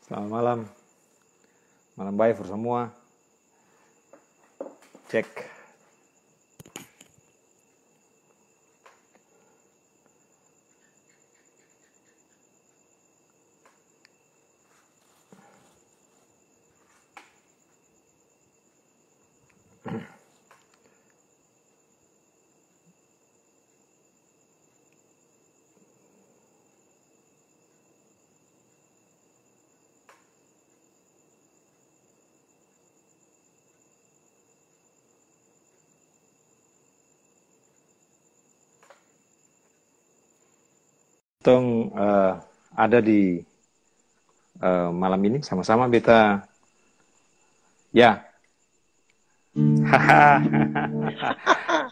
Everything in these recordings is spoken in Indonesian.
Selamat malam. Malam baik for semua. Cek. Tong ada di malam ini sama-sama beta ya.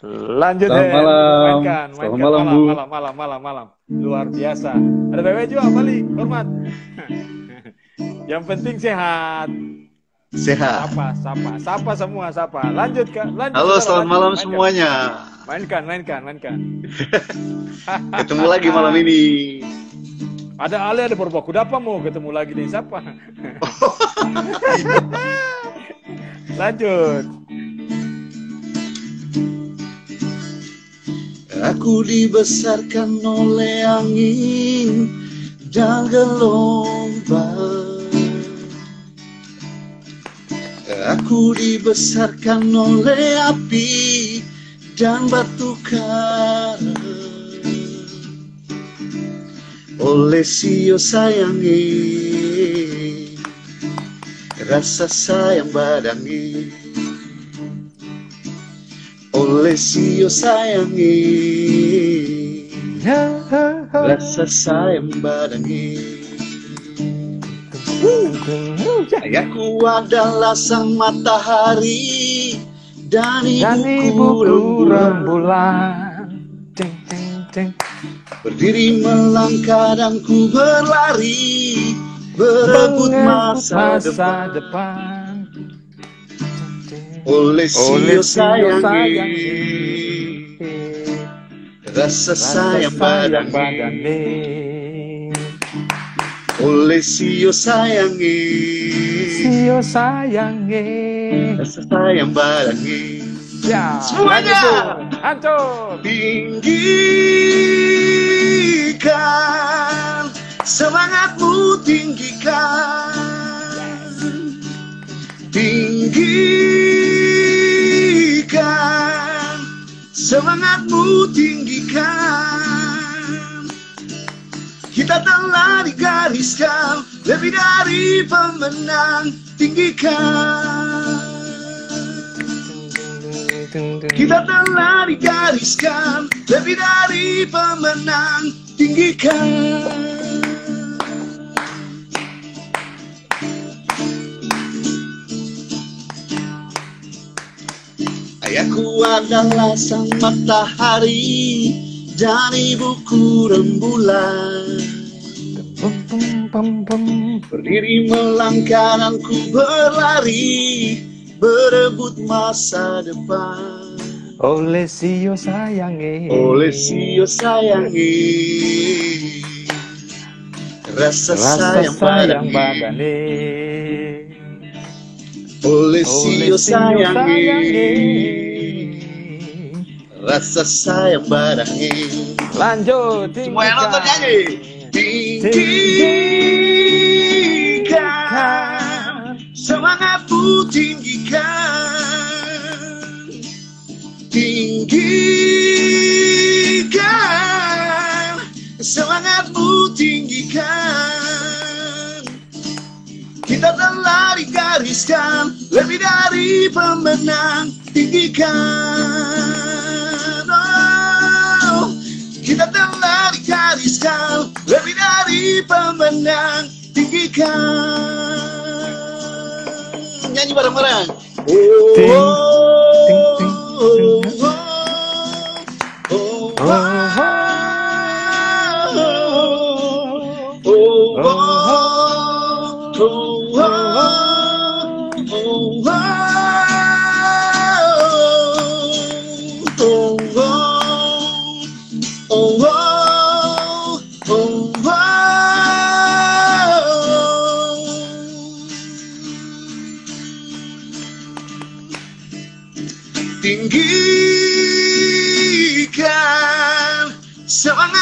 Lanjut Selamat malam. mainkan Selamat malam, Bu. malam luar biasa. Ada BW juga balik, hormat. Yang penting sehat. Sehat. Sapa semua, sapa. Lanjut Kak, lanjut. Halo, saudara, selamat lanjut. malam Mainkan. semuanya. Mainkan. Ketemu lagi malam ini. Ada Ale, ada Purba Kudapa, mau ketemu lagi nih siapa? Lanjut. Aku dibesarkan oleh angin dan gelombang. Aku dibesarkan oleh api dan batu bara. Oleh sio sayangi, rasa sayang badangi. Oleh sio sayangi, rasa sayang badangi. Ayahku adalah sang matahari dan ibuku rembulan. Berdiri melangkah dan ku berlari, berebut masa depan. Oleh sio sayangi, rasa sayang badangi. Oleh sio sayangi, rasa sayang badangi. Ya, Semuanya hancur. Tinggikan semangatmu, tinggikan. Tinggikan semangatmu, tinggikan. Kita telah digariskan lebih dari pemenang, tinggikan. Kita telah digariskan lebih dari pemenang, tinggikan. Ayahku adalah sang matahari dan ibuku rembulan. Berdiri melangkah dan ku berlari, berebut masa depan. Oleh sio sayangi, Oleh sio sayangi, rasa sayang badangi. Oleh sio sayangi, rasa sayang badangi. Lanjut. Semua yang nonton nyanyi. Tinggikan semangatmu, tinggikan. Tinggikan semangatmu, tinggikan. Kita telah digariskan lebih dari pemenang, tinggikan. Oh, kita telah digariskan lebih dari pemenang, tinggikan. Nyanyi bareng-bareng.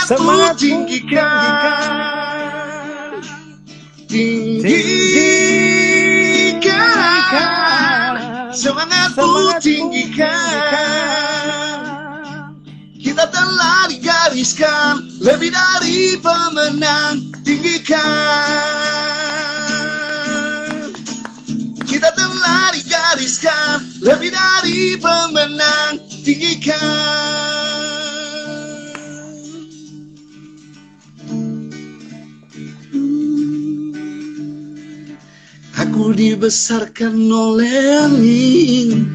Semangatku tinggikan, semangatku tinggikan. Kita telah digariskan lebih dari pemenang, tinggikan. Kita telah digariskan lebih dari pemenang, tinggikan. Aku dibesarkan oleh angin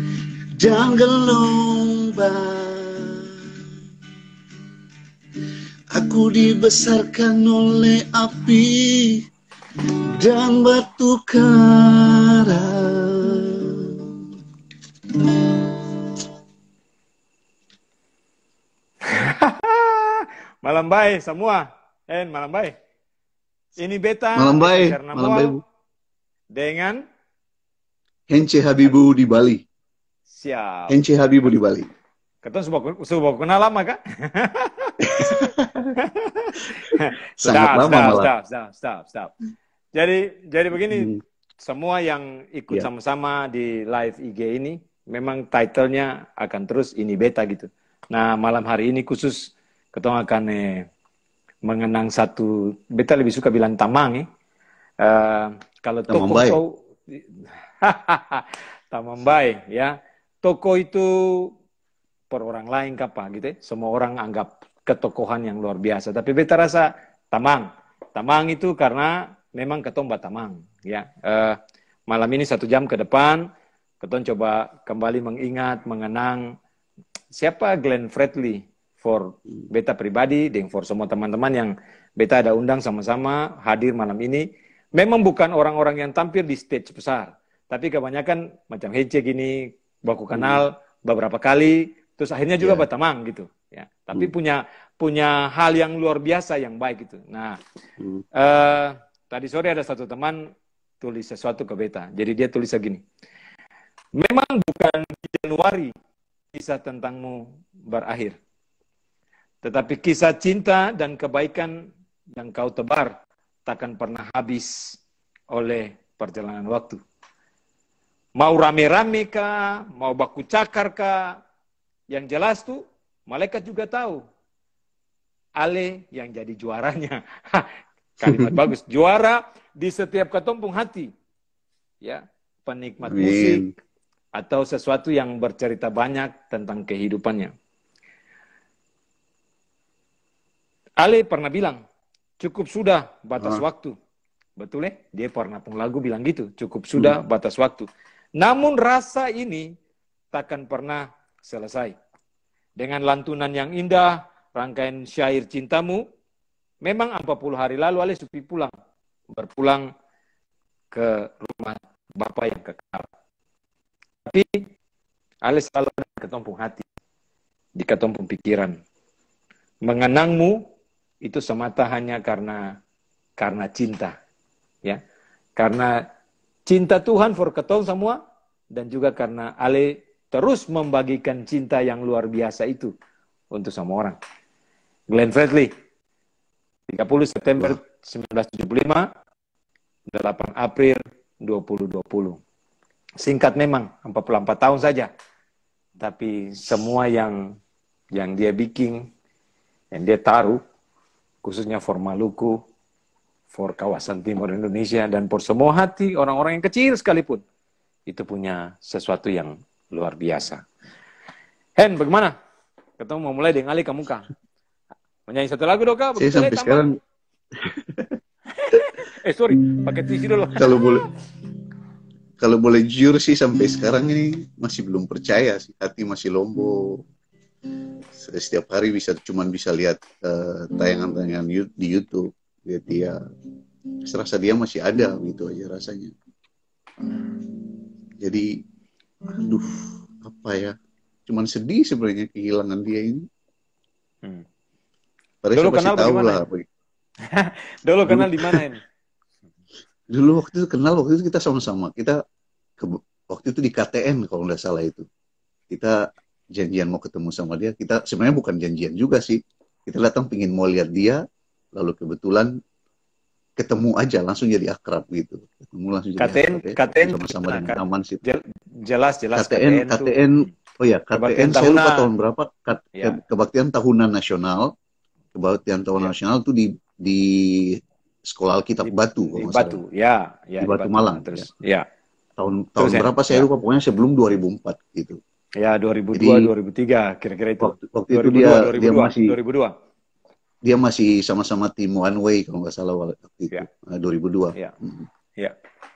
dan gelombang. Aku dibesarkan oleh api dan batu karang. Malam baik semua. Malam baik. Ini beta. Malam baik. Malam baik, Bu. Dengan Hence Habibu di Bali. Siap. Hence Habibu di Bali. Ketemu sudah kenal lama kak? Sangat lama malah. Stop. Jadi begini, semua yang ikut sama-sama di live IG ini, memang titlenya akan terus ini beta gitu. Nah malam hari ini khusus ketemu akan mengenang satu, beta lebih suka bilang tamang kalau toko Tamambai ya, toko itu per orang lain apa gitu, semua orang anggap ketokohan yang luar biasa. Tapi beta rasa tamang itu karena memang ketomba tamang ya. Malam ini 1 jam ke depan, keton coba kembali mengenang siapa Glenn Fredly for beta pribadi dan for semua teman-teman yang beta ada undang sama-sama hadir malam ini. Memang bukan orang-orang yang tampil di stage besar, tapi kebanyakan macam Hece gini, baku kenal beberapa kali, terus akhirnya juga berteman gitu. Ya, tapi punya hal yang luar biasa yang baik gitu. Nah, tadi sore ada satu teman tulis sesuatu ke beta, jadi dia tulis segini. Memang bukan di Januari kisah tentangmu berakhir, tetapi kisah cinta dan kebaikan yang kau tebar takkan pernah habis oleh perjalanan waktu. Mau rame-rame kah, mau baku cakar kah, yang jelas tuh malaikat juga tahu. Ale yang jadi juaranya. Kalimat bagus. Juara di setiap ketumpung hati. Ya, penikmat musik atau sesuatu yang bercerita banyak tentang kehidupannya. Ale pernah bilang, cukup sudah batas waktu. Betul ya? Dia pernah pun lagu bilang gitu. Cukup sudah batas waktu. Namun rasa ini takkan pernah selesai. Dengan lantunan yang indah, rangkaian syair cintamu, memang 40 hari lalu Ale supi pulang. Berpulang ke rumah Bapak yang kekal. Tapi Ale selalu ada di ketumpung hati. Di ketumpung pikiran. Mengenangmu itu semata hanya karena cinta, ya, karena cinta Tuhan for ketong semua, dan juga karena Ale terus membagikan cinta yang luar biasa itu untuk semua orang. Glenn Fredly, 30 September 1975, 8 April 2020. Singkat memang, 44 tahun saja, tapi semua yang dia bikin, yang dia taruh, khususnya for Maluku, for kawasan timur Indonesia, dan for semua hati orang-orang yang kecil sekalipun, itu punya sesuatu yang luar biasa. Hen, bagaimana? Ketemu mau mulai dengan Ali kamu kah? Menyanyi satu lagu dong kak? Saya sampai sekarang sorry, pakai tisu dulu. Kalau boleh jujur sih sampai sekarang ini masih belum percaya sih, hati masih lombok. Setiap hari cuman bisa lihat tayangan-tayangan di YouTube, lihat dia, serasa dia masih ada gitu aja rasanya. Jadi, aduh, apa ya? Cuman sedih sebenarnya kehilangan dia ini. Padahal dulu kenal bagaimana? Dulu kenal di mana ini? Dulu waktu itu kita sama-sama. Waktu itu di KTN kalau nggak salah itu. Kita janjian mau ketemu sama dia. Kita sebenarnya bukan janjian juga sih. Kita datang pingin mau lihat dia, lalu kebetulan ketemu aja langsung jadi akrab gitu. Ketemu langsung jadi KTN, akrab ya. KTN Sama-sama gimana? dengan aman sih. Jelas KTN, KTN tuh KTN, oh ya kebaktian KTN saya lupa tahunan. tahun berapa. Ya, Kebaktian tahunan nasional, kebaktian tahunan ya. nasional tuh di Sekolah Alkitab Batu kalau Di nggak salah. Batu, ya, Di ya di Batu Batu. Malang. Nah, terus, Ya. ya, Tahun terus ya, berapa saya ya, lupa, pokoknya sebelum 2004 gitu. ya 2002, Jadi 2003 kira-kira itu. waktu itu 2002, dia 2002, masih 2002. sama-sama tim One Way kalau nggak salah waktu itu, Ya, 2002. ya, ya,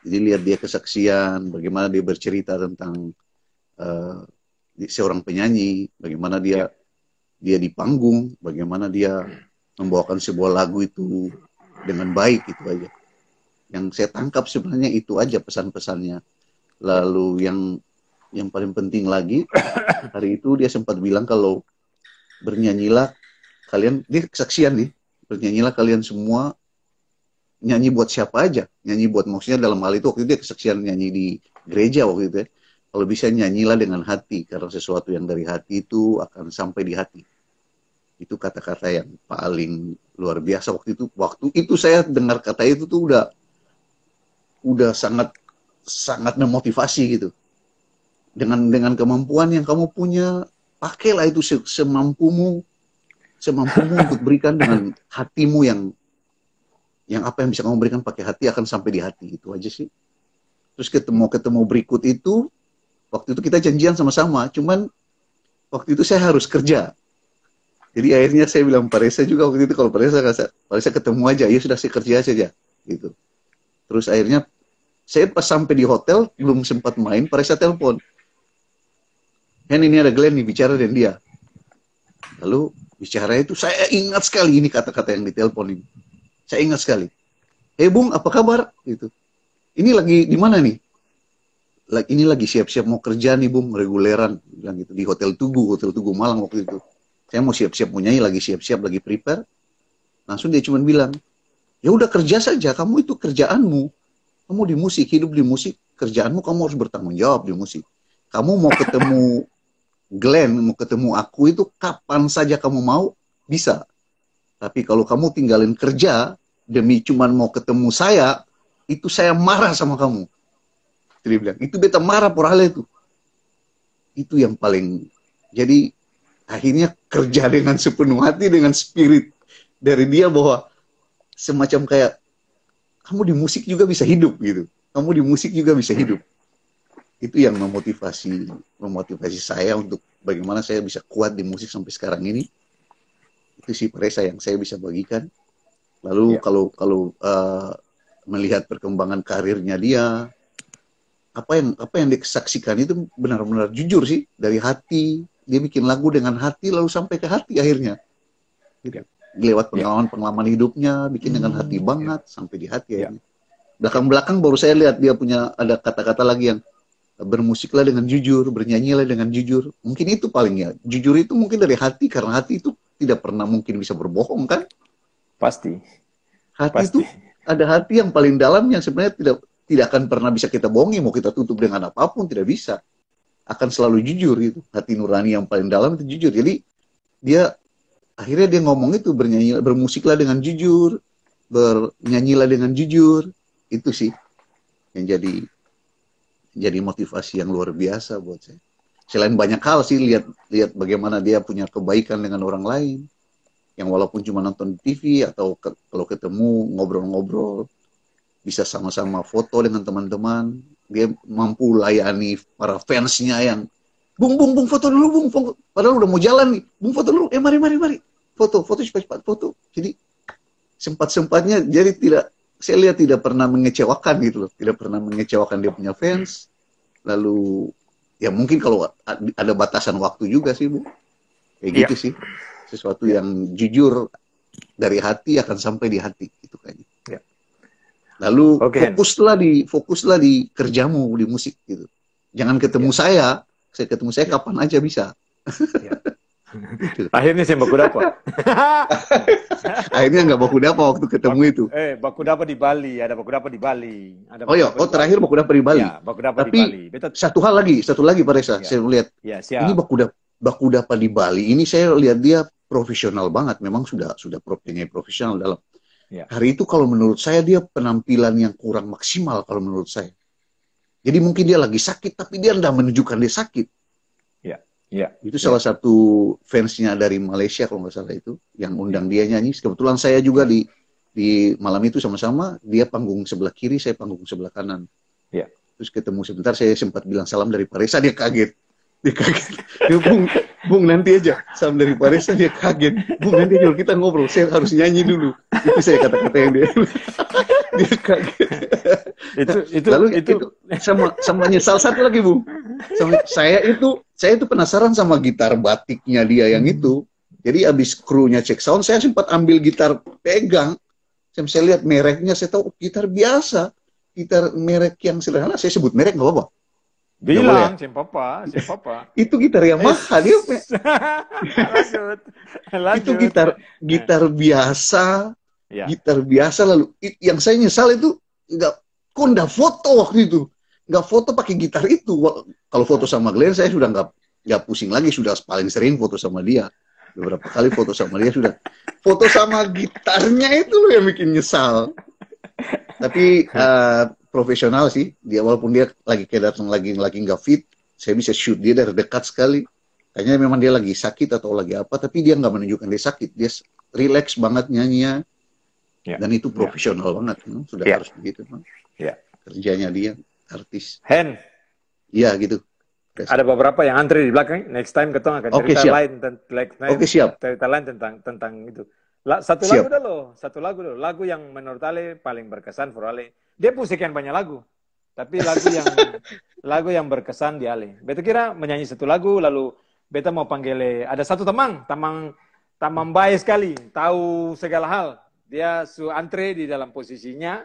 Jadi lihat dia kesaksian, bagaimana dia bercerita tentang uh, seorang penyanyi, bagaimana ya, dia di panggung, bagaimana dia membawakan sebuah lagu itu dengan baik, itu aja. Yang saya tangkap sebenarnya itu aja pesan-pesannya. Lalu yang paling penting lagi, hari itu dia sempat bilang kalau bernyanyilah kalian, dia kesaksian nih, bernyanyilah kalian semua, nyanyi buat siapa aja, nyanyi buat, maksudnya dalam hal itu waktu itu dia kesaksian nyanyi di gereja waktu itu ya, kalau bisa nyanyilah dengan hati, karena sesuatu yang dari hati itu akan sampai di hati. Itu kata-kata yang paling luar biasa waktu itu saya dengar kata itu tuh udah sangat sangat memotivasi gitu. Dengan kemampuan yang kamu punya, pakailah itu semampumu untuk berikan dengan hatimu, yang apa yang bisa kamu berikan pakai hati akan sampai di hati. Itu aja sih. Terus ketemu berikut itu, waktu itu kita janjian sama-sama, cuman waktu itu saya harus kerja. Jadi akhirnya saya bilang Pak Reza juga waktu itu, kalau Pak Reza ketemu aja, ya sudah saya kerja saja gitu. Terus akhirnya saya pas sampai di hotel belum sempat main, Pak Reza telepon. Ini ada Glenn nih bicara dengan dia. Lalu bicara itu saya ingat sekali ini kata-kata yang ditelepon ini. Saya ingat sekali. Bung, apa kabar? Gitu. Ini lagi di mana nih? Ini lagi siap-siap mau kerja nih Bung, reguleran, bilang gitu, di Hotel Tugu Malang waktu itu. Saya mau siap-siap mau nyanyi, lagi siap-siap, lagi prepare. Langsung dia cuma bilang, ya udah kerja saja, kamu itu kerjaanmu. Kamu di musik, hidup di musik, kerjaanmu kamu harus bertanggung jawab di musik. Kamu mau ketemu Glenn, mau ketemu aku itu kapan saja kamu mau, bisa. Tapi kalau kamu tinggalin kerja demi cuman mau ketemu saya, itu saya marah sama kamu. Dia bilang, itu beta marah por hal itu. Itu yang paling, jadi akhirnya kerja dengan sepenuh hati, dengan spirit dari dia bahwa semacam kayak, kamu di musik juga bisa hidup gitu. Kamu di musik juga bisa hidup. Itu yang memotivasi saya untuk bagaimana saya bisa kuat di musik sampai sekarang ini. Itu sih Reza yang saya bisa bagikan. Lalu kalau melihat perkembangan karirnya dia, apa yang disaksikan itu benar-benar jujur sih, dari hati. Dia bikin lagu dengan hati lalu sampai ke hati akhirnya. Gitu. Lewat pengalaman hidupnya, bikin dengan hati banget sampai di hati akhirnya. Belakang-belakang baru saya lihat dia punya ada kata-kata lagi yang bermusiklah dengan jujur, bernyanyilah dengan jujur. Mungkin itu palingnya. Jujur itu mungkin dari hati, karena hati itu tidak pernah mungkin bisa berbohong kan? Pasti. Hati itu ada hati yang paling dalam yang sebenarnya tidak akan pernah bisa kita bohongi, mau kita tutup dengan apapun tidak bisa. Akan selalu jujur itu. Hati nurani yang paling dalam itu jujur. Jadi akhirnya dia ngomong itu, bermusiklah dengan jujur, bernyanyilah dengan jujur. Itu sih yang jadi motivasi yang luar biasa buat saya. Selain banyak hal sih, lihat bagaimana dia punya kebaikan dengan orang lain, yang walaupun cuma nonton TV atau kalau ketemu ngobrol-ngobrol, bisa sama-sama foto dengan teman-teman. Dia mampu layani para fansnya yang, Bung, foto dulu, Bung. Padahal udah mau jalan nih. Bung, foto dulu. Mari. Foto cepat foto. Jadi sempat-sempatnya, jadi saya lihat tidak pernah mengecewakan gitu loh. Tidak pernah mengecewakan dia punya fans. Lalu, ya mungkin kalau ada batasan waktu juga sih, Bu. Kayak gitu sih. Sesuatu yang jujur dari hati akan sampai di hati. Gitu kayaknya. Ya. Lalu fokuslah di kerjamu, di musik gitu. Jangan ketemu saya ketemu saya kapan aja bisa. Ya. Akhirnya saya baku dapat. Akhirnya nggak baku dapat waktu ketemu itu. Baku dapat di Bali, ada baku dapat di Bali. Terakhir baku dapat di Bali. Ya, baku dapat Tapi di Bali. satu hal lagi Pak Reza, saya melihat ini baku dapat di Bali. Ini saya lihat dia profesional banget, memang sudah penyanyi profesional dalam. Ya. Hari itu kalau menurut saya dia penampilan yang kurang maksimal kalau menurut saya. Jadi mungkin dia lagi sakit, tapi dia tidak menunjukkan dia sakit. Ya. Itu salah satu fansnya dari Malaysia kalau nggak salah itu, yang undang dia nyanyi. Kebetulan saya juga di malam itu sama-sama, dia panggung sebelah kiri, saya panggung sebelah kanan. Ya. Terus ketemu sebentar, saya sempat bilang salam dari Paresa, dia kaget. Dia Bung nanti aja, salam dari Paresa, dia kaget. Bung nanti aja kita ngobrol, saya harus nyanyi dulu. Itu saya kata-kata yang dia kaget. Lalu itu sama nyesal satu lagi, Bung. Saya itu penasaran sama gitar batiknya dia yang itu. Jadi abis krunya cek sound, saya sempat ambil gitar pegang. Saya lihat mereknya, saya tahu gitar biasa. Gitar merek yang sederhana, saya sebut merek nggak apa-apa. Bilang, siapa? Itu gitar Yamaha, dia. Lanjut. Itu gitar biasa. Ya. Gitar biasa, lalu yang saya nyesal itu nggak foto waktu itu. Nggak foto pakai gitar itu. Kalau foto sama Glenn, saya sudah nggak pusing lagi, sudah paling sering foto sama dia. Beberapa kali foto sama dia sudah. Foto sama gitarnya itu loh yang bikin nyesal. Tapi profesional sih dia, walaupun dia lagi kayak datang lagi nggak fit, saya bisa shoot dia dari dekat sekali. Kayaknya memang dia lagi sakit atau lagi apa, tapi dia nggak menunjukkan dia sakit, dia relax banget nyanyinya. Ya. Dan itu profesional banget, sudah harus begitu. Ya. Kerjanya dia artis. Hen. Iya gitu. Ada beberapa yang antri di belakang. Next time ketong akan cerita lain tentang itu. Satu lagu dulu. Lagu yang menurut Ale paling berkesan for Ale. Dia pun sekian banyak lagu. Tapi lagu yang berkesan di Ale. Beta kira menyanyi satu lagu, lalu beta mau panggil ada satu tamang baik sekali, tahu segala hal. Dia antre di dalam posisinya.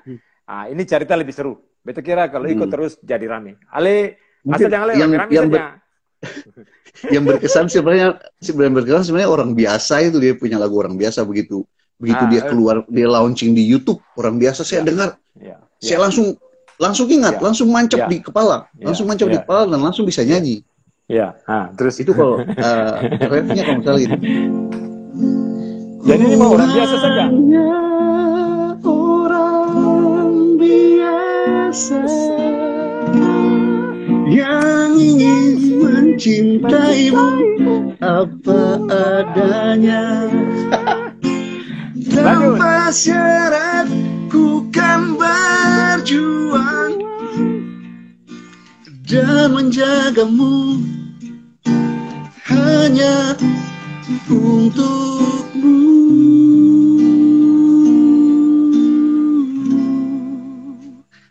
Ini cerita lebih seru. Beta kira kalau ikut terus jadi rame. Ale, asal jangan rame saja. Yang berkesan sebenarnya orang biasa itu, dia punya lagu orang biasa begitu dia keluar, dia launching di YouTube orang biasa, saya dengar, saya langsung ingat, langsung mancap di kepala, di kepala dan langsung bisa nyanyi. Terus itu kalau refnya kalau misalnya gitu. Jadi ini mau orang biasa saja. Orang biasa yang ingin mencintaimu apa adanya. Tanpa syarat ku kan berjuang dan menjagamu hanya untukmu.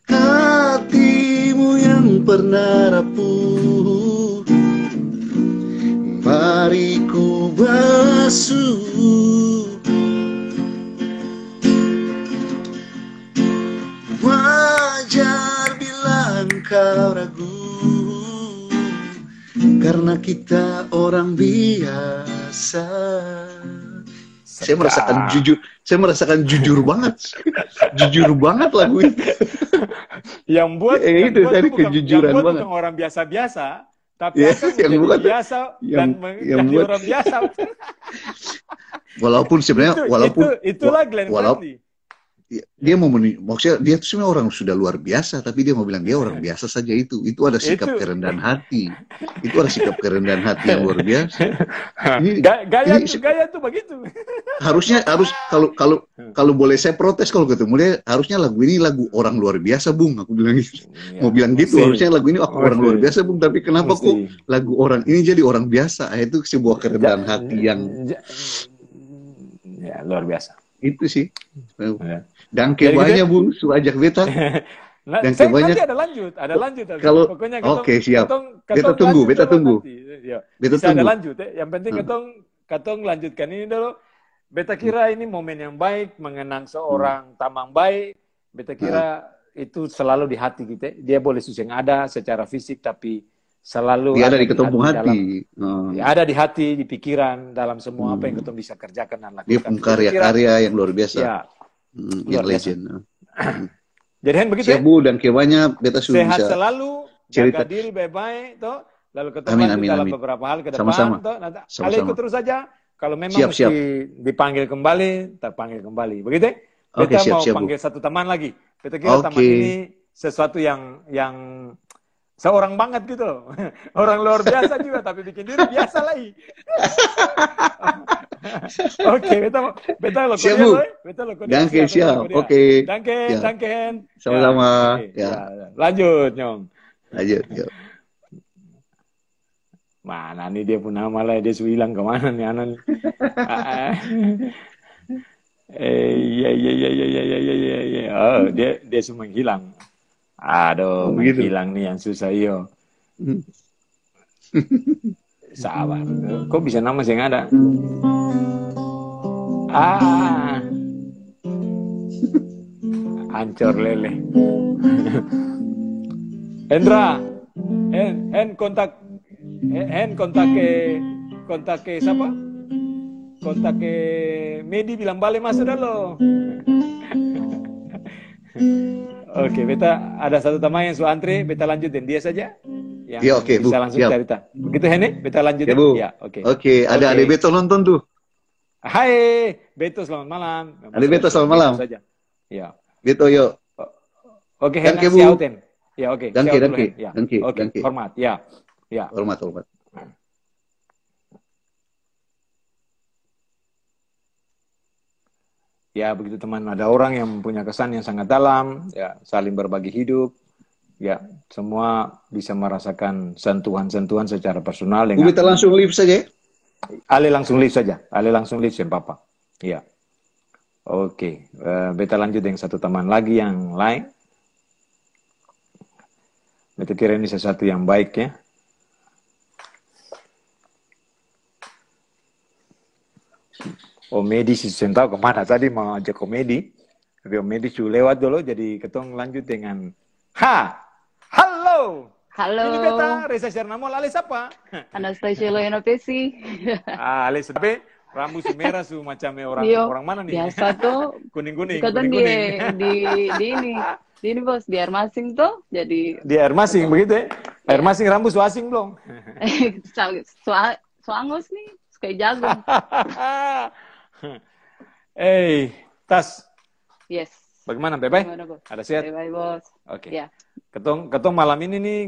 Hatimu yang pernah rapuh, mari ku basuh. Wajar bila engkau ragu, karena kita orang biasa. Saya merasakan jujur banget. Jujur banget lagu itu. Yang buat itu tadi kejujuran banget. Bukan orang biasa-biasa, tapi yang buat biasa dan menjadi orang biasa. Walaupun sebenarnya itulah Glenn Fredly. Dia mau maksudnya dia itu sebenarnya orang sudah luar biasa, tapi dia mau bilang dia orang biasa saja. Itu ada sikap kerendahan hati. Itu ada sikap kerendahan hati yang luar biasa. Gaya tuh begitu. Harus kalau boleh saya protes kalau ketemu dia, harusnya lagu ini lagu orang luar biasa, Bung. Aku bilang gitu. Mau bilang gitu, harusnya lagu ini orang luar biasa, Bung. Tapi kenapa kok lagu orang ini jadi orang biasa? Itu sebuah kerendahan hati yang luar biasa. Itu sih. Dan kebanya Bung, ajak beta. Dan kebanya ada lanjut. Kalau oke, siap. Beta tunggu. Bisa ada lanjut. Yang penting katong lanjutkan ini dulu. Beta kira ini momen yang baik mengenang seorang tamang baik. Beta kira itu selalu di hati kita. Dia boleh susah ada secara fisik, tapi selalu dia ada di ketumpung hati. Ada di hati, di pikiran, dalam semua apa yang ketemu bisa kerjakan dan lakukan. Dia pun karya-karya yang luar biasa. Yang legend. Jadi begitu ya Bu, dan kebanya beta sudah sehat bisa selalu, jaga diri baik-baik toh. Lalu ketemu dalam beberapa hal ke depan toh. Kali ikut terus saja kalau memang Siap, mesti siap. dipanggil kembali, terpanggil kembali. Begitu? Oke, Beta siap, mau siap, Bu. panggil satu teman lagi. Beta kira teman Oke. ini sesuatu yang seorang banget gitu loh. Orang luar biasa juga, tapi bikin diri biasa lagi. Oke, beta lo Siap, kodian Bu. loh. Beta lo kodian Danke, siap, beta lo siap. kodian. Oke. Danke, Siap. danke. Ya, Sama-sama. oke. Ya, Ya, lanjut, Nyong. lanjut. Yuk. Mana nih dia pun nama lah, dia sudah hilang kemana nih anak nih. Iya, iya, iya, iya, iya, iya, iya, iya. Oh, dia semua hilang. Aduh, Oh, begitu. menghilang nih yang susah iyo. Hmm. Sabar. Kok bisa nama sih yang ada? Ah, hancur lele. Hendra, kontak ke siapa? Kontak ke Medi bilang balik masuk dah lo. Oke, beta ada satu teman yang su antri, beta lanjutin dia saja yang Ya, oke, Bu. bisa langsung Siap. cerita. Begitu Hene, beta Ya, lanjutin. Bu. Ya, oke. Oke, ada Oke. Ade Beto nonton tuh. Hai, Beto selamat malam. Ade Beto selamat malam. Beto saja. Ya. Beto, yuk. Oke, Danke, Hena Bu. siauten. Ya, oke. Danke, Siaut dulu, danke. Hen. Ya. Danke, Oke, danke. hormat. Ya. Ya. Hormat, hormat. Ya, begitu teman. Ada orang yang punya kesan yang sangat dalam, ya, saling berbagi hidup. Ya, semua bisa merasakan sentuhan-sentuhan secara personal Bu, dengan Beta langsung live saja ya. Ale langsung live saja. Ale langsung live ya, Papa. Ya. Oke, beta lanjut dengan satu teman lagi yang lain. Beta kira ini sesuatu yang baik ya. Om Medi sih saya tahu kemana tadi mau ajak komedi. Tapi Om Medi sudah lewat dulu, jadi ketong lanjut dengan halo. Halo. Ini beta Reza Sernamol, Ale siapa? Anastasia Loyana Pesi. Ale tapi rambut su merah su macam orang Dio, orang mana nih? biasa tuh. Kuning-kuning. Ikatan kuning-kuning. di ini bos, di air masing tuh. Jadi Di air masing begitu ya? Air masing rambut su asing belum? soangus nih, kayak jagung. Tas. Yes. Bagaimana, Bebe? Gimana, bos? Ada sehat? Bye-bye, bos. Oke. Ya. Ketong malam ini nih,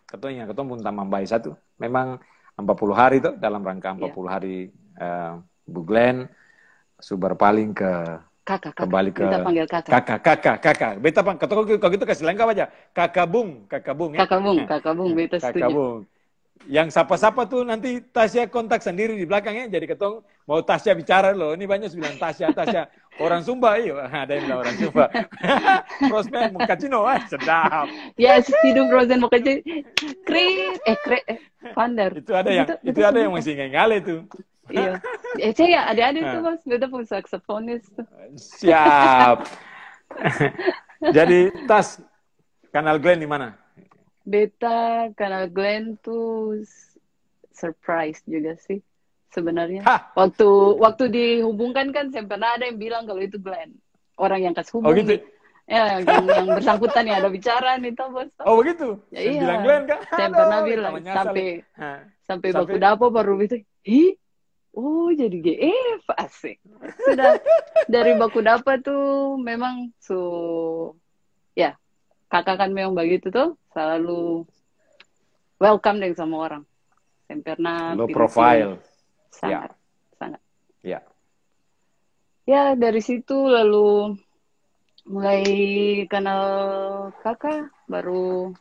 ketong pun tambah bayi satu. Memang 40 hari tuh, dalam rangka 40 hari Bu Glenn, subar paling ke kakak. Kembali ke Kita panggil kakak. Kakak. Beta kalau gitu kasih lengkap aja. Kakak Bung ya. Kakak Bung, beta setuju. Kakak Bung. Yang sapa-sapa tuh nanti Tasya kontak sendiri di belakangnya. Jadi ketong mau Tasya bicara loh. Ini banyak bilang Tasya. Orang Sumba, iyo. Ada yang bilang orang Sumba. Prosper Mukacino, sedap. Ya, hidup Rosen Mukacino. Vander. Itu ada yang masih ngale tuh. Iya. Saya adik-adik tuh bos. Beta pun saksofonis tuh. Siap. Jadi Tas, kanal Glenn di mana? Beta kanal Glenn tuh surprise juga sih sebenarnya. Waktu dihubungkan kan saya pernah ada yang bilang kalau itu Glenn. Orang yang kasih hubung. Oh gitu? Ya, yang bersangkutan yang ada bicara nih tuh bos. Oh begitu? Ya, iya. Bilang Glenn kan? Saya pernah bilang sampai baku dapo baru gitu. Oh jadi GF asik. Sudah dari baku dapo tuh memang ya kakak kan memang begitu tuh selalu welcome dengan semua orang. Saya pernah low profile. Sangat. Ya. Ya dari situ lalu mulai kenal kakak baru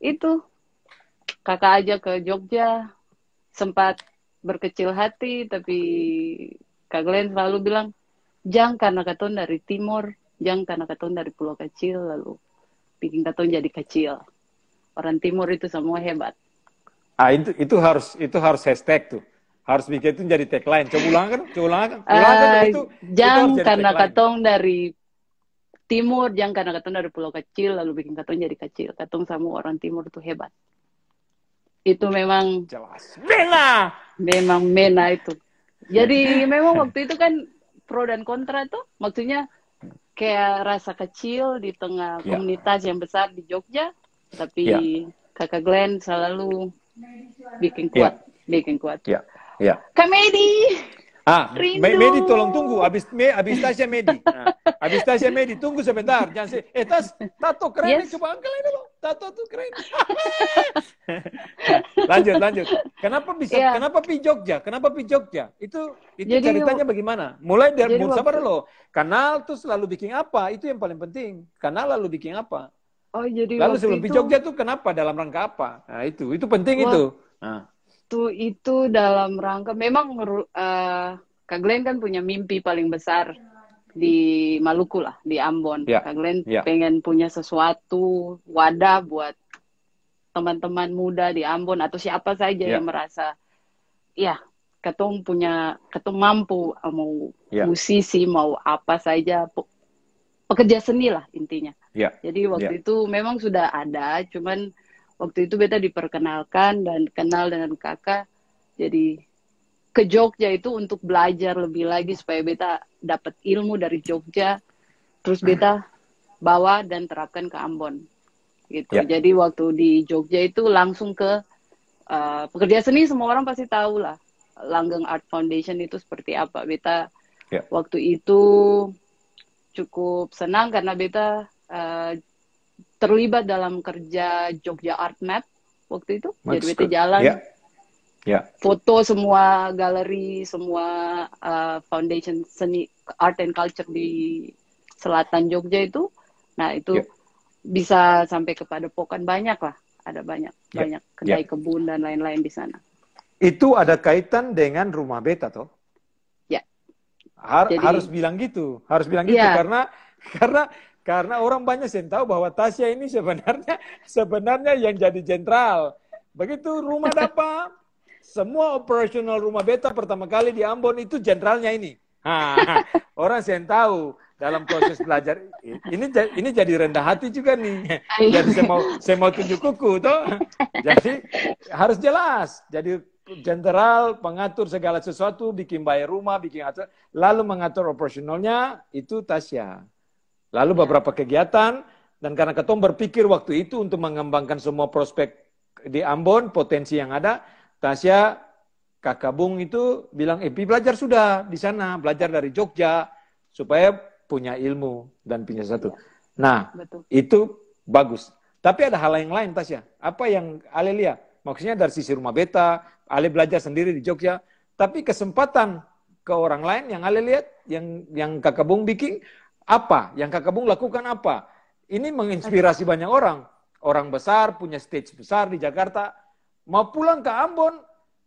itu kakak aja ke Jogja sempat berkecil hati tapi Kak Glenn selalu bilang jangan karena katon dari timur, jangan karena katon dari pulau kecil lalu bikin katon jadi kecil. Orang timur itu semua hebat. Itu harus hashtag tuh. Harus bikin itu jadi tagline. Coba ulang kan? Jangan karena katong dari timur, jangan karena katong dari pulau kecil, lalu bikin katong jadi kecil. Katong sama orang timur itu hebat. Itu memang jelas. Memang mena itu. Jadi memang waktu itu kan pro dan kontra tuh. Maksudnya kayak rasa kecil di tengah komunitas yang besar di Jogja. Tapi kakak Glenn selalu bikin kuat. bikin kuat. Ya, ya. Kak Medi, rindu. Medi tolong tunggu. Abis Tasya Medi. Abis Tasya Medi, tunggu sebentar. Jangan tato keren nih, coba angkel ini loh. Tato tuh keren. lanjut. Kenapa pi Jogja? Itu jadi, ceritanya bagaimana? Mulai dari sabar loh. Kanal tuh selalu bikin apa? Itu yang paling penting. Kanal lalu bikin apa? Oh, jadi lalu sebelum pi Jogja tuh kenapa? Dalam rangka apa? Nah, itu penting itu. Nah. Itu dalam rangka memang Kak Glenn kan punya mimpi paling besar di Maluku lah, di Ambon. Kak Glenn pengen punya sesuatu wadah buat teman-teman muda di Ambon atau siapa saja yang merasa ketong mampu, mau musisi, mau apa saja, pekerja seni lah intinya. Jadi waktu itu memang sudah ada, cuman waktu itu beta diperkenalkan dan kenal dengan kakak, jadi ke Jogja itu untuk belajar lebih lagi supaya beta dapat ilmu dari Jogja, terus beta bawa dan terapkan ke Ambon, gitu. Jadi waktu di Jogja itu langsung ke pekerja seni, semua orang pasti tahu lah, Langgeng Art Foundation itu seperti apa. Beta waktu itu cukup senang karena beta terlibat dalam kerja Jogja Art Map waktu itu. Jadi beta jalan, foto semua galeri, semua foundation seni, art and culture di selatan Jogja itu. Nah itu bisa sampai ke Padepokan, banyak lah, ada banyak kedai kebun dan lain-lain di sana. Itu ada kaitan dengan rumah beta toh? Ya. Harus bilang gitu, karena orang banyak yang tahu bahwa Tasya ini sebenarnya yang jadi jenderal. Begitu rumah dapat, semua operasional rumah beta pertama kali di Ambon itu jenderalnya ini. Orang yang tahu dalam proses belajar ini jadi rendah hati juga nih. Jadi saya mau tunjuk kuku toh. Jadi harus jelas. Jadi jenderal pengatur segala sesuatu, bikin bayar rumah, bikin atur, lalu mengatur operasionalnya itu Tasya. Lalu beberapa kegiatan, dan karena Ketum berpikir waktu itu untuk mengembangkan semua prospek di Ambon, potensi yang ada, Tasya, Kakak Bung itu bilang, belajar sudah di sana, belajar dari Jogja, supaya punya ilmu dan punya satu. Nah, itu bagus. Tapi ada hal yang lain, Tasya. Apa yang Ale lihat? Maksudnya dari sisi rumah beta, Ale belajar sendiri di Jogja, tapi kesempatan ke orang lain yang Ale lihat, yang Kakak Bung bikin, apa? Yang Kakak Bung lakukan apa? Ini menginspirasi banyak orang. Orang besar, punya stage besar di Jakarta. Mau pulang ke Ambon,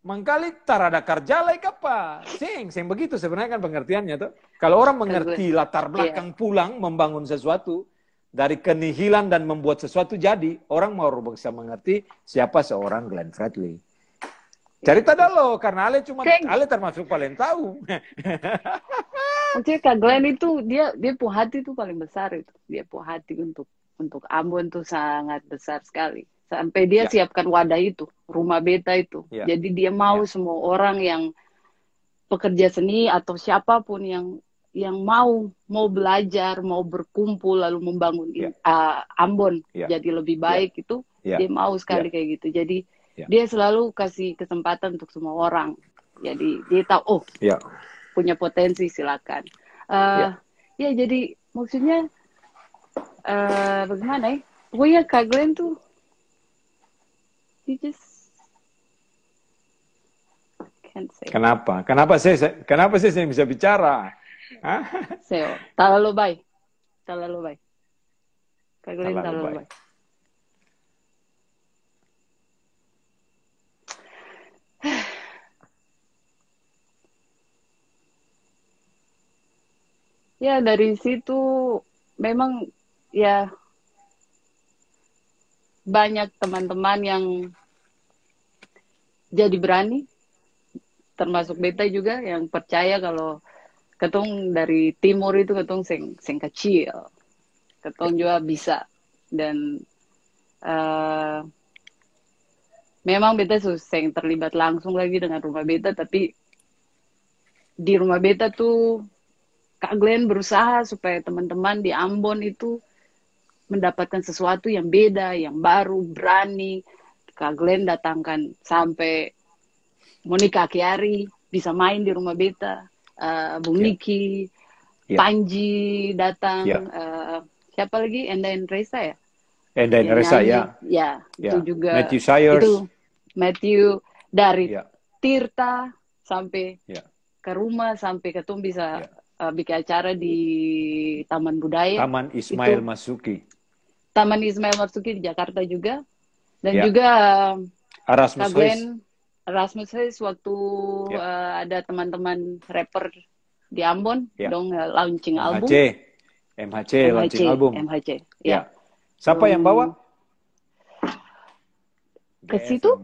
mangkali tarada kerja like apa? Sing begitu sebenarnya kan pengertiannya tuh. Kalau orang mengerti latar belakang pulang, membangun sesuatu, dari kenihilan dan membuat sesuatu jadi, orang mau bisa mengerti siapa seorang Glenn Fredly. Cerita dah lo, karena Ale termasuk paling tahu. Maksudnya Kak Glenn itu dia punya hati itu paling besar itu. Dia punya hati untuk Ambon tuh sangat besar sekali. Sampai dia siapkan wadah itu, rumah beta itu. Jadi dia mau semua orang yang pekerja seni atau siapapun yang mau belajar, mau berkumpul lalu membangun Ambon jadi lebih baik itu, dia mau sekali kayak gitu. Jadi dia selalu kasih kesempatan untuk semua orang. Jadi dia tahu punya potensi, silakan. Ya jadi maksudnya bagaimana ya? Pokoknya Kak Glenn tuh he just can't say. Kenapa saya bisa bicara? Seo, terlalu baik. Kak Glenn terlalu baik. Ya dari situ memang ya banyak teman-teman yang jadi berani, termasuk beta juga yang percaya kalau ketong dari timur itu ketong sing kecil, ketong juga bisa. Dan memang beta sing terlibat langsung lagi dengan rumah beta, tapi di rumah beta tuh Kak Glenn berusaha supaya teman-teman di Ambon itu mendapatkan sesuatu yang beda, yang baru, berani. Kak Glenn datangkan sampai Monica Akiari bisa main di rumah beta, Bung Niki, Panji datang, siapa lagi? Endain Reza ya? Endain Reza ya. Ya, itu juga. Matthew Sayers. Itu Matthew dari Tirta sampai ke rumah, sampai ketemu bisa bikin acara di Taman Budaya. Taman Ismail Marzuki. Taman Ismail Marzuki di Jakarta juga. Dan juga Erasmus Hayes waktu ada teman-teman rapper di Ambon dong launching album. MHC launching album. MHC. Ya. Siapa yang bawa? Ke situ?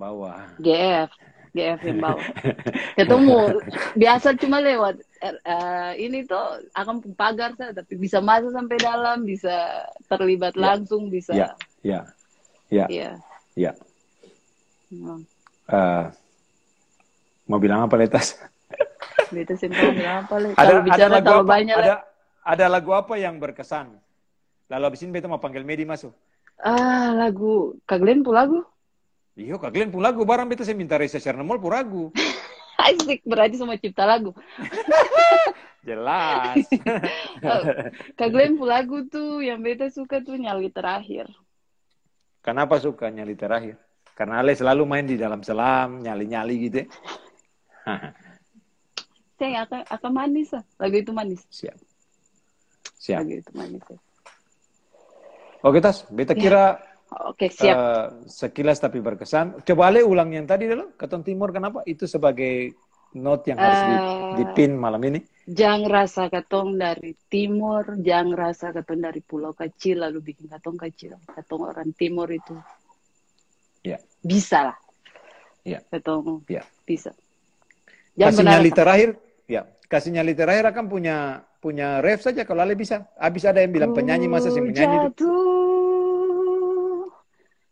GF yang bawa. Ketemu biasa cuma lewat ini tuh akan pagar saya, tapi bisa masuk sampai dalam, bisa terlibat langsung, bisa. Ya. Mau bilang apa Letas? Beta simpel bilang apa Le? Kalau bicara terlalu banyak ada lagu apa yang berkesan? Lalu abis ini beta mau panggil Medi masuk. Lagu Kak Glenn pun lagu. Iya, Kak Glenn pun lagu. Barang beta saya minta Reza Chernomol pun lagu. Asik, berarti semua cipta lagu. Jelas. Kak Glenn pun lagu tuh yang beta suka tuh Nyali Terakhir. Kenapa suka Nyali Terakhir? Karena Ale selalu main di dalam selam, nyali-nyali gitu. Saya akan manis lah. Lagu itu manis. Siap. Lagu itu manis ya. Oke, Tas. Beta kira Oke, siap. Sekilas tapi berkesan. Coba Ale ulang yang tadi dulu. Ketong Timur kenapa? Itu sebagai note yang harus dipin malam ini. Jangan rasa ketong dari Timur. Jangan rasa ketong dari pulau kecil lalu bikin ketong kecil. Ketong orang Timur itu bisa lah. Ketong bisa. Kasih nyali terakhir. Kasih nyali terakhir akan punya ref saja kalau Ale bisa. Habis ada yang bilang penyanyi masa sih menyanyi itu.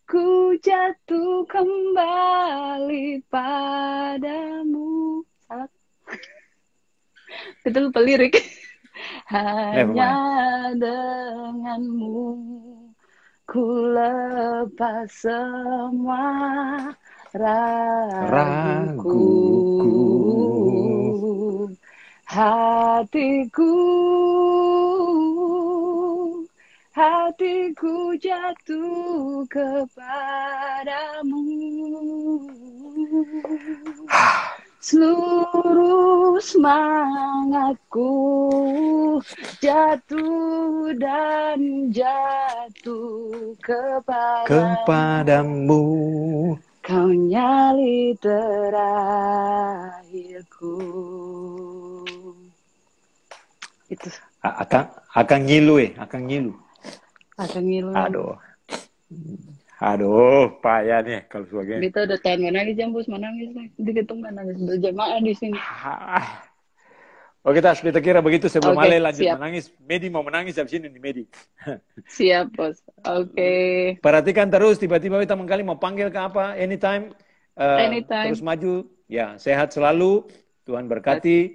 Ku jatuh kembali padamu. Salah. Kita lupa lirik. Hanya denganmu ku lepas semua raguku. Hatiku jatuh kepadamu. Seluruh semangatku jatuh dan jatuh kepadamu. Kau nyali terakhirku. Itu. Akan ngilu akan ngilu. Aduh, payah nih kalau sebagainya. Kita udah tahan menangis jambus, menangis nih. Diketung menangis berjamaah di sini. Oke, Tas, kita kira begitu sebelum Ale lanjut menangis. Medi mau menangis habis ini nih, Medi. Siap, Bos. Oke. Perhatikan terus, tiba-tiba kita mengkali mau panggil ke apa, anytime. Terus maju. Ya, sehat selalu. Tuhan berkati.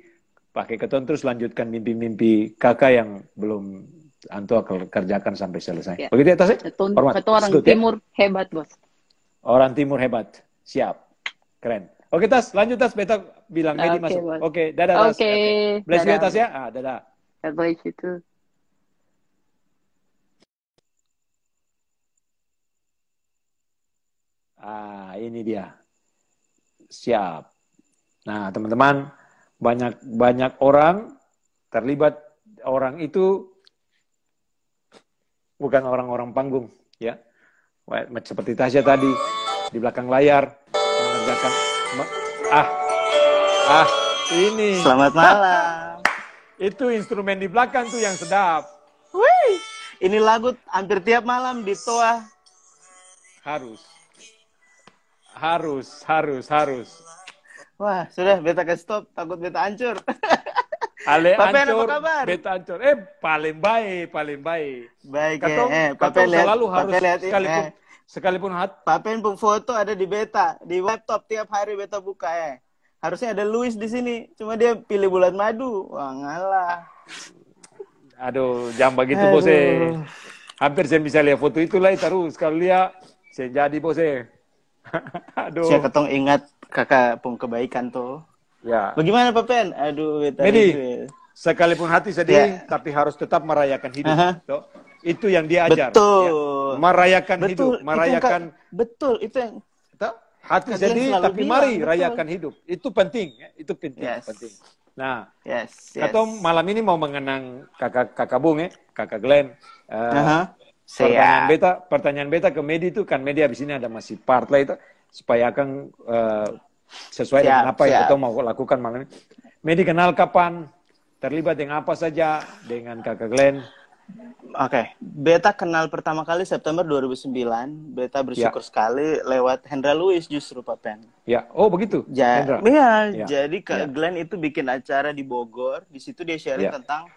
Pakai keton terus lanjutkan mimpi-mimpi kakak yang belum antu akan kerjakan sampai selesai. Ya. Begitu ya, Tas? Hormat. Orang Timur hebat, Bos. Orang Timur hebat. Siap. Keren. Oke, Tas. Lanjut, Tas. Beta bilang Medi masuk. Oke, dadah, Tas. Oke. Bless you ya, Tas ya. Dadah. Bless you too. Ini dia. Siap. Nah, teman-teman, banyak orang terlibat. Orang itu bukan orang-orang panggung, ya. Seperti Tasya tadi di belakang layar mengerjakan. Ini. Selamat malam. Itu instrumen di belakang tuh yang sedap. Wih, ini lagu hampir tiap malam di Toa. Harus. Wah, sudah beta ke stop, takut beta hancur. Ale Papen, hancur, apa kabar? beta hancur. Paling baik. Baik, Katong selalu harus sekalipun Papen pun foto ada di beta, di laptop tiap hari beta buka Harusnya ada Luis di sini, cuma dia pilih bulan madu. Wah, ngalah. Aduh, jangan begitu, Bose. Hampir saya bisa lihat foto itu lah terus. Kalau lihat, saya jadi, Bose. Aduh. Saya ketong ingat kakak pun kebaikan tuh. Ya. Bagaimana Pak Pen? Aduh, beta Medi, rindu. sekalipun hati sedih, tapi harus tetap merayakan hidup. Toh. Itu yang dia ajar. Betul. Ya. Merayakan hidup, merayakan. Betul, itu yang. Toh. Hati Kalian sedih, selalu tapi bilang, mari betul. rayakan hidup. Itu penting, ya. Itu penting. Yes. Penting. Nah, Yes. atau malam ini mau mengenang kakak Bung, kakak Glenn. Pertanyaan beta ke Medi itu kan Medi habis ini ada masih part lah itu supaya akan sesuai dengan apa yang kita mau lakukan malam ini. Medi kenal kapan? Terlibat dengan apa saja dengan kakak Glenn? Oke, beta kenal pertama kali September 2009. Beta bersyukur sekali lewat Hendra Lewis justru Pak Pen. Ya, oh begitu. Jadi Kak Glenn itu bikin acara di Bogor. Di situ dia sharing tentang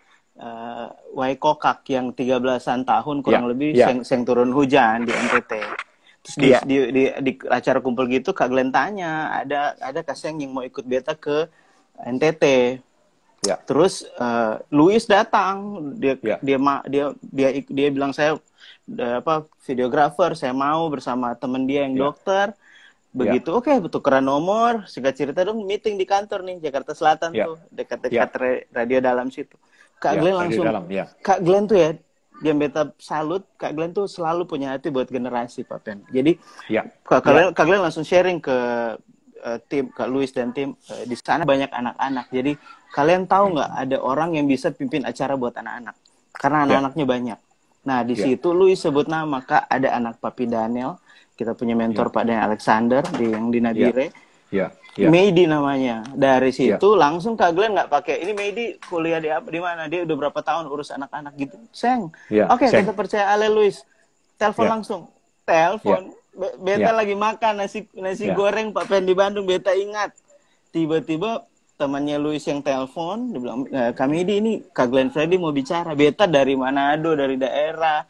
Waikokak yang 13-an tahun kurang lebih seng turun hujan di NTT. Terus di acara kumpul gitu Kak Glenn tanya, ada kaseng yang mau ikut beta ke NTT. Ya. Terus Luis datang, dia bilang saya videografer, saya mau bersama teman dia yang dokter. Begitu, oke, tukeran nomor, singkat cerita dong meeting di kantor nih Jakarta Selatan tuh, dekat-dekat radio dalam situ. Kak Glenn langsung, Kak Glenn tuh ya, yang beta salut, Kak Glenn tuh selalu punya hati buat generasi Pak Pen. Jadi Kak Glenn langsung sharing ke tim Kak Luis dan tim di sana banyak anak-anak. Jadi kalian tahu nggak ada orang yang bisa pimpin acara buat anak-anak karena anak-anaknya banyak. Nah di situ Luis sebut nama Kak, ada anak Papi Daniel, kita punya mentor Pak Daniel Alexander yang di Nabire. Medi namanya. Dari situ langsung Kak Glenn nggak pakai ini Medi kuliah di mana, dia udah berapa tahun urus anak-anak gitu. Oke, kita percaya Ale Luis. Telepon langsung. Beta lagi makan nasi goreng Pak Pen di Bandung, beta ingat. Tiba-tiba temannya Luis yang telepon, dia bilang, kami ini Kak Glenn Fredly mau bicara. Beta dari Manado, dari daerah,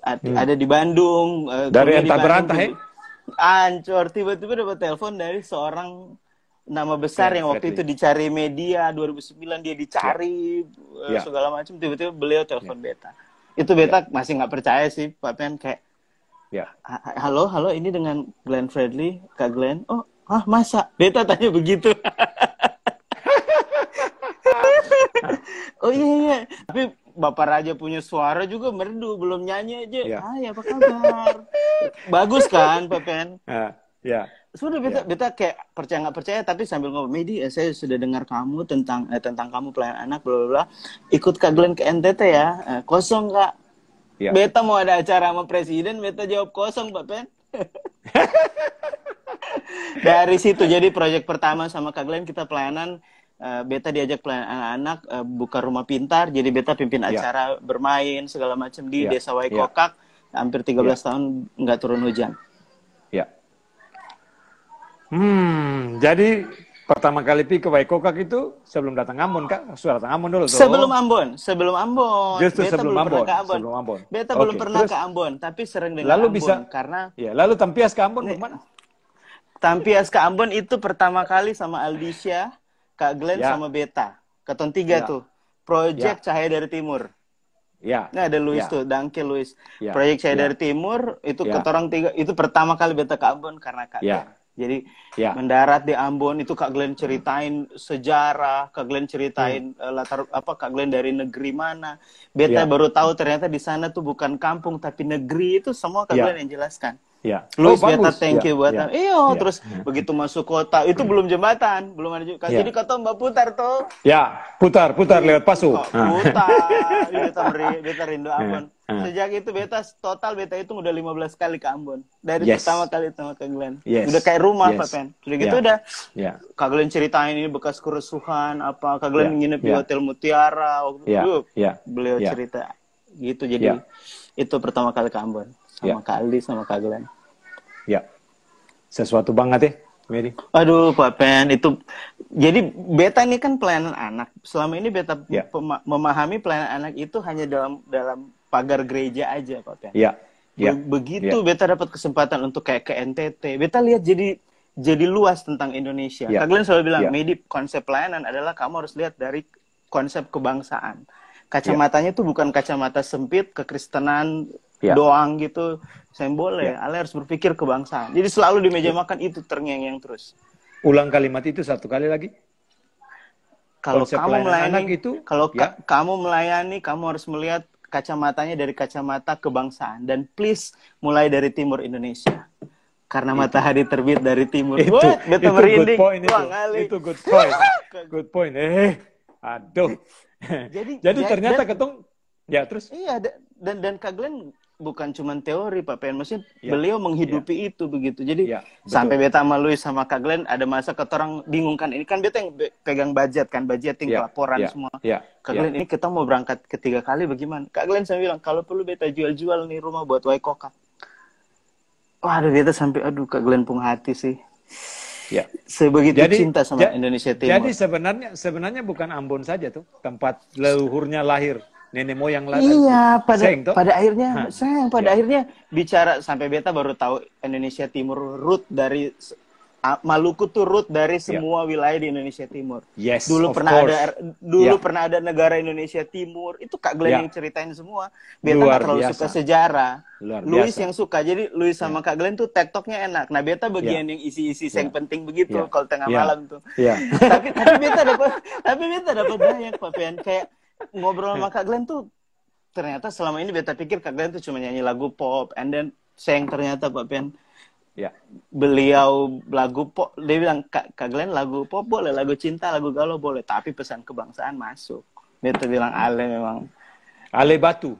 ada di Bandung. Dari entah berantah Ancur, tiba-tiba dapat telepon dari seorang nama besar yang waktu itu dicari media, 2009 dia dicari, segala macam. Tiba-tiba beliau telepon beta. Itu beta masih nggak percaya sih Pak Pen, kayak, halo, ini dengan Glenn Fredly, Kak Glenn. Oh, masa? Beta tanya begitu. Oh iya. Tapi Bapak Raja punya suara juga merdu, belum nyanyi aja. Apa kabar? Bagus kan, Pak Pen? Sudah beta kayak percaya nggak percaya, tapi sambil ngomong, Medi, saya sudah dengar kamu tentang kamu pelayan anak, bla bla bla. Ikut Kak Glenn ke NTT ya. Kosong Kak. Beta mau ada acara sama presiden, beta jawab kosong Pak Pen. Dari situ jadi proyek pertama sama Kak Glenn kita pelayanan, beta diajak pelayanan anak-anak, buka rumah pintar, jadi beta pimpin acara bermain segala macam di Desa Waikokak, hampir 13 tahun nggak turun hujan. Jadi pertama kali pi ke Waikokak itu sebelum datang Ambon Kak? Sudah datang Ambon dulu tuh. Sebelum Ambon. Justru beta sebelum Ambon. Beta belum pernah ke Ambon, tapi sering dengar lalu Ambon karena lalu Tampias ke Ambon bagaimana? Tampias ke Ambon itu pertama kali sama Aldisha, Kak Glenn sama Beta. Keton 3 tuh. Project Cahaya dari Timur. Nah, ada Luis tuh, Dangke Luis. Proyek Cahaya dari Timur itu ketorang 3, itu pertama kali beta ke Ambon karena Kak Glenn. Jadi mendarat di Ambon itu Kak Glenn ceritain sejarah, Kak Glenn ceritain Kak Glenn dari negeri mana. Beta baru tahu ternyata di sana tuh bukan kampung tapi negeri, itu semua Kak Glenn yang jelaskan. Luis, beta thank you buat terus begitu masuk kota itu belum jembatan, belum ada juga. Jadi kata Mbak putar tuh. Putar lewat Pasu. Putar. Beta rindu Ambon. Sejak itu beta itu udah 15 kali ke Ambon. Dari pertama kali sama Kak Glenn. Udah kayak rumah Pak Pen. Udah gitu udah. Kak Glenn ceritain ini bekas kerusuhan apa. Kak Glenn nginep di Hotel Mutiara waktu itu. Beliau cerita gitu. Jadi itu pertama kali ke Ambon. Sama Kak Aldi, sama Kak Glenn. Sesuatu banget Medi. Aduh, Pak Pen, itu. Jadi, beta ini kan pelayanan anak. Selama ini beta memahami pelayanan anak itu hanya dalam pagar gereja aja, Pak Pen. Begitu beta dapat kesempatan untuk kayak ke NTT, beta lihat jadi luas tentang Indonesia. Kak Glenn selalu bilang, Medi, konsep pelayanan adalah kamu harus lihat dari konsep kebangsaan. Kacamatanya tuh bukan kacamata sempit, kekristenan, doang gitu, sembol Ale harus berpikir kebangsaan. Jadi selalu di meja makan itu terngiang-ngiang terus. Ulang kalimat itu satu kali lagi. Kalau Konsep kamu pelayanan melayani, anak itu, kalau ya. kamu melayani, kamu harus melihat kacamatanya dari kacamata kebangsaan. Dan please, mulai dari timur Indonesia. Karena matahari terbit dari timur. Itu, Wah, beta merinding. good point itu. Wah, ngali. Itu good point. Good point. Aduh. Jadi ternyata ketong, ya terus. Iya, dan Kak Glenn bukan cuma teori Pak Pen, maksudnya Ya. beliau menghidupi itu begitu. Jadi Ya, betul. sampai beta sama Luis sama Kak Glenn ada masa ketorang bingung kan, ini kan beta yang pegang budgeting Ya, laporan ya, semua. ya, Kak ya. Glenn ini kita mau berangkat ketiga kali bagaimana? Kak Glenn saya bilang kalau perlu beta jual nih rumah buat Waikoka. Waduh, beta sampai aduh Kak Glenn pung hati sih. Ya. Sebegitu cinta sama Indonesia Timur. Jadi sebenarnya bukan Ambon saja tuh tempat leluhurnya lahir. Nenek moyang lahir. Iya, pada Ya. akhirnya bicara sampai beta baru tahu Indonesia Timur root dari Maluku tuh root dari semua wilayah di Indonesia Timur. Yes, Dulu of pernah course. pernah ada negara Indonesia Timur. Itu Kak Glenn yang ceritain semua. Beta Luar nggak terlalu biasa. suka sejarah. Luar Luis biasa. yang suka. Jadi Luis sama Kak Glenn tuh tektoknya enak. Nah, beta bagian yang isi-isi yang penting begitu kalau tengah malam tuh. Iya. tapi beta dapat banyak Pak Pen. Kayak ngobrol sama Kak Glenn tuh ternyata selama ini beta pikir Kak Glenn tuh cuma nyanyi lagu pop, and then sayang ternyata Pak Pen, beliau lagu pop, dia bilang Kak Glenn lagu pop boleh, lagu cinta, lagu galau boleh, tapi pesan kebangsaan masuk. Beta bilang Ale memang. Ale Batu.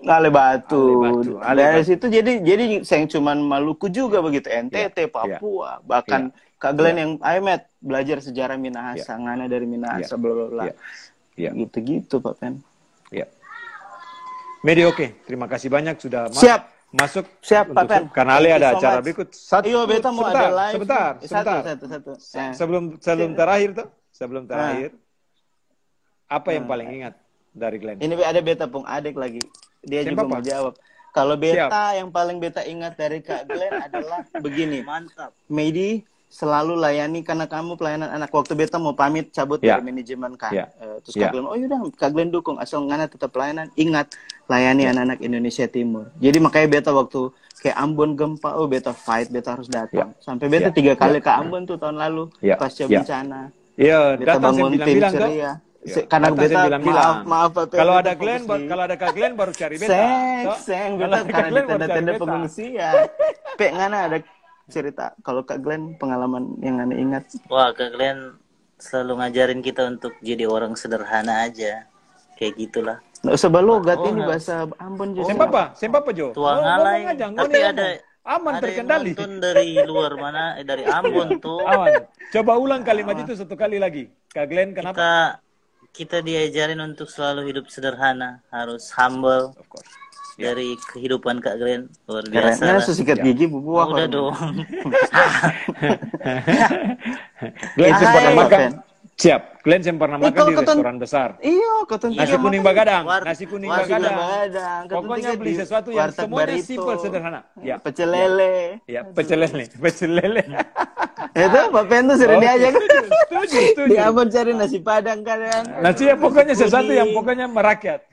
Dari situ jadi sayang cuman Maluku juga begitu, NTT, Papua, bahkan Kak Glenn yang Aimet belajar sejarah Minahasa, ngana dari Minahasa, bla bla bla. Gitu-gitu Pak Pen. Ya. Medi oke, terima kasih banyak sudah masuk. Siap Pak Pen. Karena Ale ada acara berikut. Beta mau ada live. Sebentar. Satu. Sebelum terakhir, apa yang paling ingat dari Glenn? Ini ada beta pung adik lagi. Dia juga mau jawab. Kalau beta yang paling beta ingat dari Kak Glenn adalah begini. Mantap. Medi selalu layani karena kamu pelayanan anak. Waktu beta mau pamit cabut dari manajemen kan. Terus Kak Glenn, oh yaudah Kak Glenn dukung. Asal ngana tetap pelayanan. Ingat, layani anak-anak Indonesia Timur. Jadi makanya beta waktu kayak Ambon gempa, beta fight, beta harus datang. Sampai beta 3 kali ke Ambon tuh tahun lalu. Pasca bencana. Iya, beta bangun tim ceria. Karena beta maaf kalau ada Kak Glenn baru cari beta. Beta karena di tenda-tenda pengungsian. Ngana ada cerita kalau Kak Glenn pengalaman yang aneh ingat. Wah, Kak Glenn selalu ngajarin kita untuk jadi orang sederhana aja, kayak gitulah. Nggak usah balogat, ini bahasa Ambon juga. Sempapa Jo. Tua ngalai, tapi ada aman terkendali. Yang nonton dari luar mana, dari Ambon tuh. Aman. Coba ulang kalimat itu satu kali lagi. Kak Glenn kenapa? Kita diajarin untuk selalu hidup sederhana, harus humble. Of course. Dari kehidupan Kak Glenn luar biasa. Karena sikat gigi bubu udah dong. Glenn sempat pernah makan. Siap. Glenn sempat pernah makan di restoran besar. Iya, nasi kuning Bagadang. Pokoknya beli sesuatu yang semuanya simpel sederhana. Ya. Pecel lele. Ya, pecel lele. Itu Pak Pen tuh sering diajak. Setuju. Di Ambon cari nasi Padang kan. Nasi pokoknya sesuatu yang pokoknya merakyat.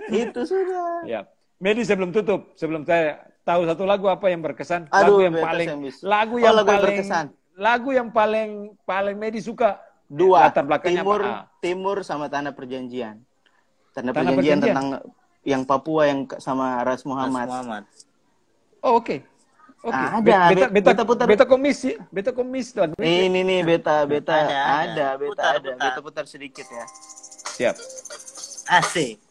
Itu sudah. Ya. Medi sebelum tutup, sebelum saya tahu satu lagu apa yang berkesan, lagu yang paling Medi suka. 2, latar belakangnya Timur sama Tanah Perjanjian. Tanah Perjanjian tentang yang Papua yang sama Ras Muhammad. Oh, oke. Ada. Beta komis tuan. Ini nih beta ada. Beta putar sedikit ya. Siap. Asik.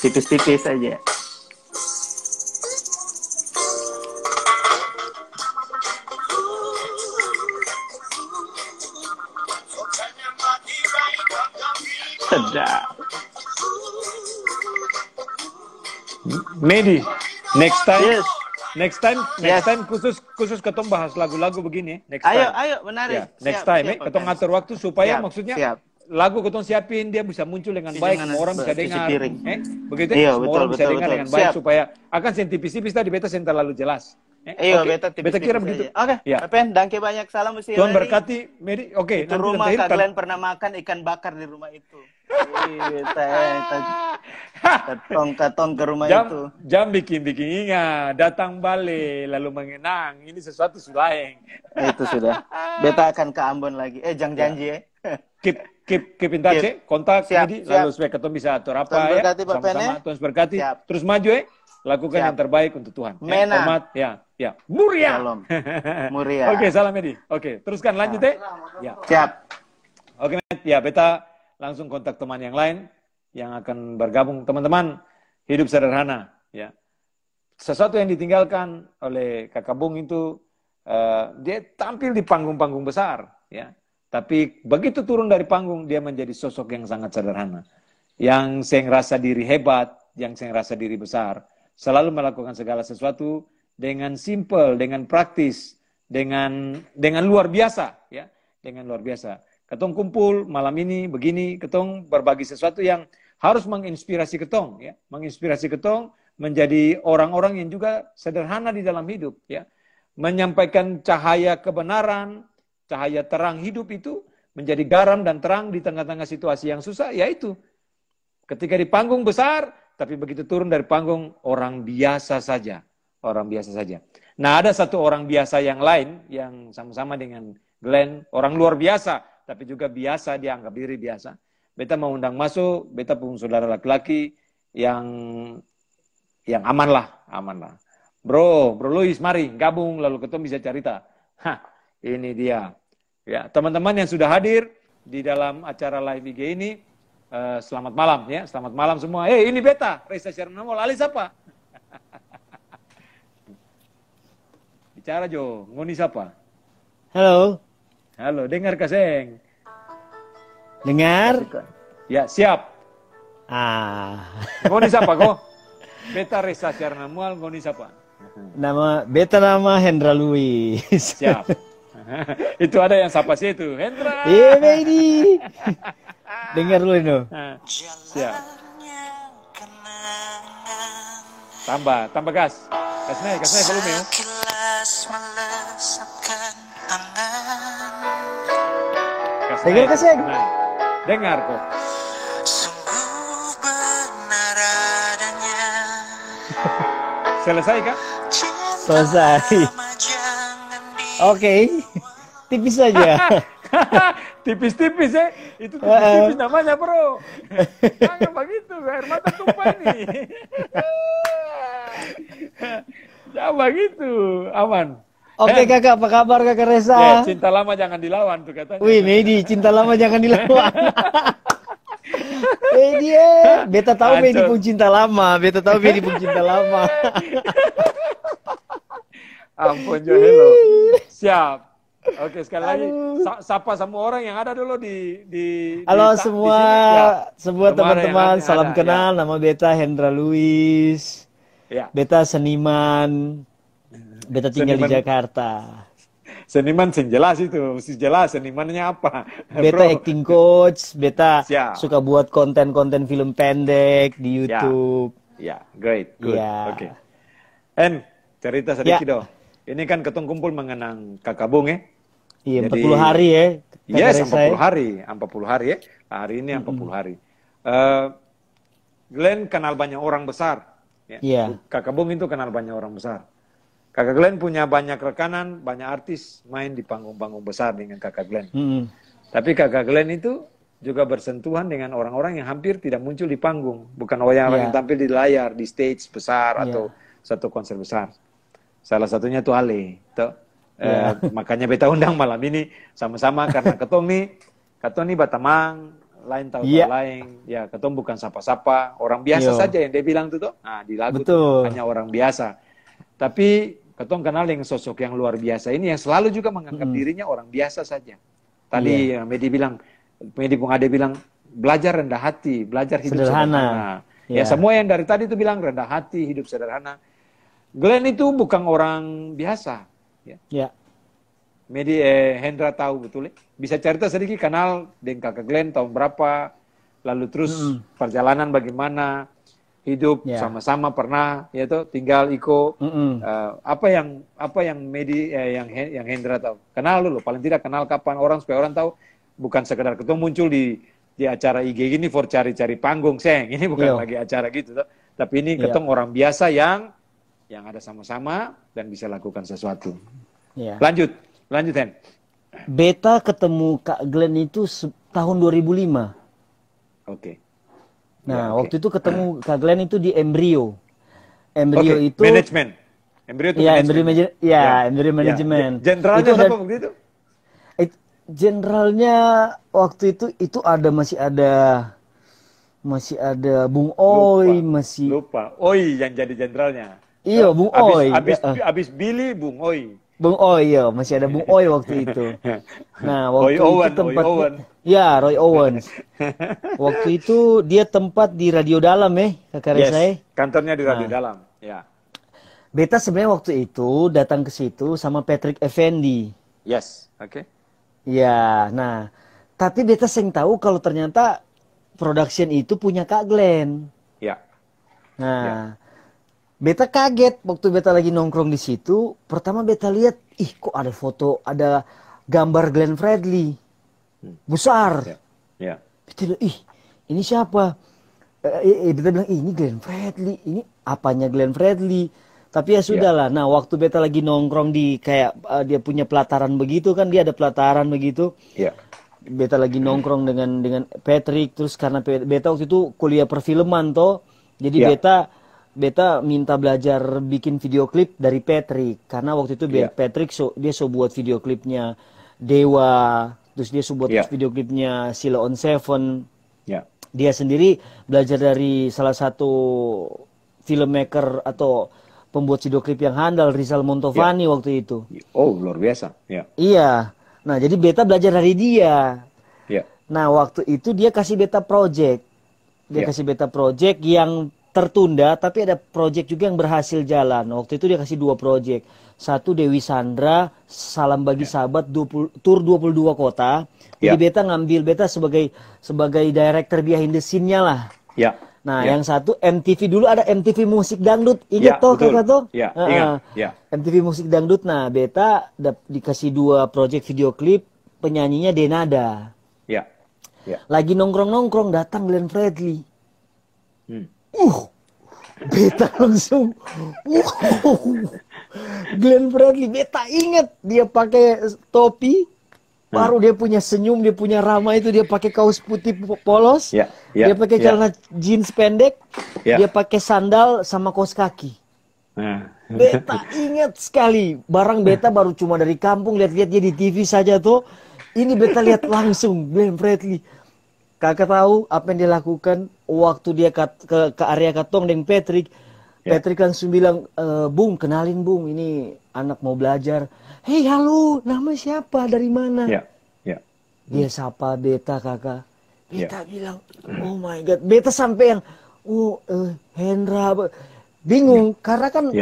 Tipis-tipis aja. Sedap. Medi, next time Yes. khusus ketong bahas lagu-lagu begini. Next time. Ayo, menarik. Next time, ketong ngatur waktu supaya maksudnya lagu ketong siapin dia bisa muncul dengan baik, semua orang bisa dengar. Begitu? Iya, semua orang bisa dengar dengan baik supaya akan tipis-tipis tadi beta terlalu jelas. Iya, beta kira begitu. Oke, ya. Pen, danke banyak, salam Usi. Tuhan berkati, Medi. Oke, itu rumah Kak Glenn pernah makan ikan bakar di rumah itu. Katong ke rumah itu. Jam bikin ingat, datang balik lalu mengenang. Ini sesuatu sulaeng. Itu sudah. Beta akan ke Ambon lagi. Jangan janji ya. Keep in touch, kontak Medi, lalu supaya ketemu bisa atur apa Tuhan ya. Berkati, sama-sama, Tuhan berkati. Terus maju lakukan yang terbaik untuk Tuhan. Hormat, muria. Salam. Muria. Oke, salam Medi. Oke, teruskan lanjut ya. Siap. Oke, ya, beta langsung kontak teman yang lain yang akan bergabung. Teman-teman, hidup sederhana, ya. Sesuatu yang ditinggalkan oleh Kakak Bung itu dia tampil di panggung-panggung besar, ya. Tapi begitu turun dari panggung dia menjadi sosok yang sangat sederhana. Yang saya ngerasa diri hebat, yang saya ngerasa diri besar. Selalu melakukan segala sesuatu dengan simple, dengan praktis, dengan luar biasa, ya, dengan luar biasa. Ketong kumpul malam ini begini, ketong berbagi sesuatu yang harus menginspirasi ketong, ya, menginspirasi ketong menjadi orang-orang yang juga sederhana di dalam hidup, ya, menyampaikan cahaya kebenaran, cahaya terang hidup itu menjadi garam dan terang di tengah-tengah situasi yang susah, yaitu ketika di panggung besar. Tapi begitu turun dari panggung, orang biasa saja. Orang biasa saja. Nah, ada satu orang biasa yang lain, yang sama-sama dengan Glenn, orang luar biasa, tapi juga biasa, dia anggap diri biasa. Beta mau undang masuk, beta pun saudara laki-laki yang aman lah. Bro Luis, mari gabung, lalu ketemu bisa cerita. Ini dia. Ya, teman-teman yang sudah hadir di dalam acara live IG ini, selamat malam ya, selamat malam semua. Ini beta, Reza Syarnamol, alis apa? Bicara Jo, ngoni siapa? Halo. Halo, dengar Kaseng. Dengar? Ya, siap. Ngoni siapa kok? Beta Reza Syarnamol, ngoni siapa? Beta nama Hendra Luis. Siap. Itu ada yang sapa sih itu, Hendra. Iya, Medi. Dengar dulu ini. Siap. Tambah gas. Gas naik volume ya. Dengar Kaseng? Dengar kok. Selesai kah? Selesai. Oke. Tipis saja. Tipis-tipis ya. Itu tipis-tipis namanya bro. Jangan begitu, air mata tumpah ini. Jangan begitu, aman. Oke kakak, apa kabar kakak Reza? Ya, cinta lama jangan dilawan tuh katanya. Wih Medi, cinta lama jangan dilawan. Medi, beta tahu Medi pun cinta lama. Ampun Jo, hello. Siap. Oke, sekali lagi sapa semua orang yang ada dulu di halo semua teman-teman, salam kenal, nama beta Hendra Luis. Ya. Beta seniman. Beta tinggal di Jakarta. Seniman sing jelas itu, mesti jelas senimannya apa. Beta acting coach, beta suka buat konten-konten film pendek di YouTube. Ya, great, good. Oke. Cerita sedikit dong. Ini kan ketong kumpul mengenang Kakak Bung ya. Iya, 40 hari ya. Yes, 40 hari ya. Hari ini 40 hari. Glenn kenal banyak orang besar. Iya. Kakak Bung itu kenal banyak orang besar. Kakak Glenn punya banyak rekanan, banyak artis main di panggung-panggung besar dengan Kakak Glenn. Tapi Kakak Glenn itu juga bersentuhan dengan orang-orang yang hampir tidak muncul di panggung. Bukan orang-orang yang tampil di layar, di stage besar atau satu konser besar. Salah satunya tuh Ale. Makanya beta undang malam ini sama-sama karena ketong nih batamang, lain tahu lain. Ya, ketong bukan sapa-sapa, orang biasa saja yang dia bilang tuh. Nah, di lagu hanya orang biasa. Tapi ketong kenal yang sosok yang luar biasa ini yang selalu juga menganggap dirinya orang biasa saja. Tadi Medi Pung Ade bilang belajar rendah hati, belajar hidup sederhana. Ya, semua yang dari tadi itu bilang rendah hati, hidup sederhana. Glenn itu bukan orang biasa. Hendra tahu betul. Bisa cerita sedikit kenal dengan Kakak Glenn tahun berapa, lalu terus perjalanan bagaimana. hidup sama-sama pernah, ya toh, tinggal Iko. Apa yang yang Hendra tahu? Kenal dulu, paling tidak kenal kapan orang supaya orang tahu, bukan sekedar ketemu muncul di acara IG gini for cari-cari panggung, seng. Ini bukan lagi acara gitu toh. Tapi ini ketemu orang biasa yang ada sama-sama dan bisa lakukan sesuatu. Lanjut Hen. Beta ketemu Kak Glenn itu tahun 2005. Oke. Nah, waktu itu ketemu Kak Glenn itu di Embryo. Embryo itu manajemen. Embryo itu manajemen. Embryo manajemen. Generalnya apa waktu itu? Generalnya waktu itu masih ada Bung Oi, lupa. Oi yang jadi jenderalnya. Iya, Bung Oi. Abis Billy, Bung Oi. Bung Oi, ya, masih ada Bung Oi waktu itu. Nah, waktu Roy itu tempat Owen. Ya, Roy Owens. Waktu itu dia tempat di Radio Dalam kakak saya. Kantornya di Radio Dalam, ya. Beta sebenarnya waktu itu datang ke situ sama Patrick Effendi. Yes, oke. Ya, nah, tapi beta sering tahu kalau ternyata production itu punya Kak Glenn. Ya. Nah, beta kaget waktu beta lagi nongkrong di situ. Pertama beta lihat, kok ada foto, ada gambar Glenn Fredly. Besar. Ya. Beta bilang, ini siapa? Beta bilang, ini Glenn Fredly. Ini apanya Glenn Fredly? Tapi ya sudahlah. Nah, waktu beta lagi nongkrong di kayak dia punya pelataran begitu kan, dia ada pelataran begitu. Iya. Beta lagi nongkrong dengan Patrick, terus karena beta waktu itu kuliah perfilman toh. Jadi beta minta belajar bikin video klip dari Patrick karena waktu itu Patrick dia buat video klipnya Dewa, terus dia buat video klipnya Sheila on Seven. Dia sendiri belajar dari salah satu filmmaker atau pembuat video klip yang handal, Rizal Montovani waktu itu. Oh, luar biasa. Iya. Nah, jadi beta belajar dari dia. Nah, waktu itu dia kasih beta project. Dia kasih beta project yang tertunda, tapi ada project juga yang berhasil jalan. Waktu itu dia kasih 2 project. Satu Dewi Sandra, Salam Bagi Sahabat, Tour 22 Kota. Jadi beta ngambil beta sebagai director behind the scene-nya lah. Nah, yang satu MTV dulu ada MTV Musik Dangdut. Ingat toh kakak toh? Ingat. MTV Musik Dangdut. Nah, beta dikasih 2 project video klip, penyanyinya Denada. Lagi nongkrong-nongkrong datang Glenn Fredly. Beta langsung Glenn Fredly, beta inget dia pakai topi, baru dia punya senyum, dia punya ramah itu, dia pakai kaos putih polos, dia pakai celana jeans pendek, dia pakai sandal sama kaos kaki. Beta inget sekali, barang beta baru cuma dari kampung lihat-lihat dia di TV saja tuh. Ini beta lihat langsung Glenn Fredly. Kakak tahu apa yang dia lakukan waktu dia ke area Katong dengan Patrick. Patrick langsung bilang, Bung, kenalin Bung, ini anak mau belajar. Hei, halo, nama siapa? Dari mana? Dia sapa beta kakak. Beta bilang, oh my God. Beta sampai yang, Hendra. Bingung, karena kan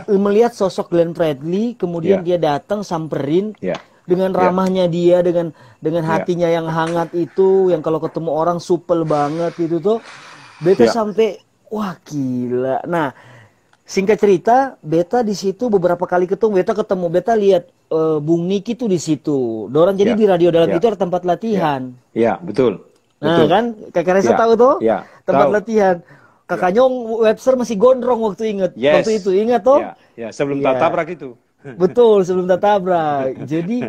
melihat sosok Glenn Fredly, kemudian dia datang samperin. Dengan ramahnya dia, dengan hatinya yang hangat itu, yang kalau ketemu orang supel banget itu tuh, beta sampai wah gila. Nah, singkat cerita, beta di situ beberapa kali ketemu, beta lihat Bung Niki tuh di situ. Dorang jadi di Radio Dalam itu ada tempat latihan. Iya, betul. Nah kan, Kakak Reza tahu tuh? Tempat latihan. Kakak Nyong Webster masih gondrong waktu waktu itu ingat tuh? Sebelum tabrak itu. Betul, sebelum tabrak. Jadi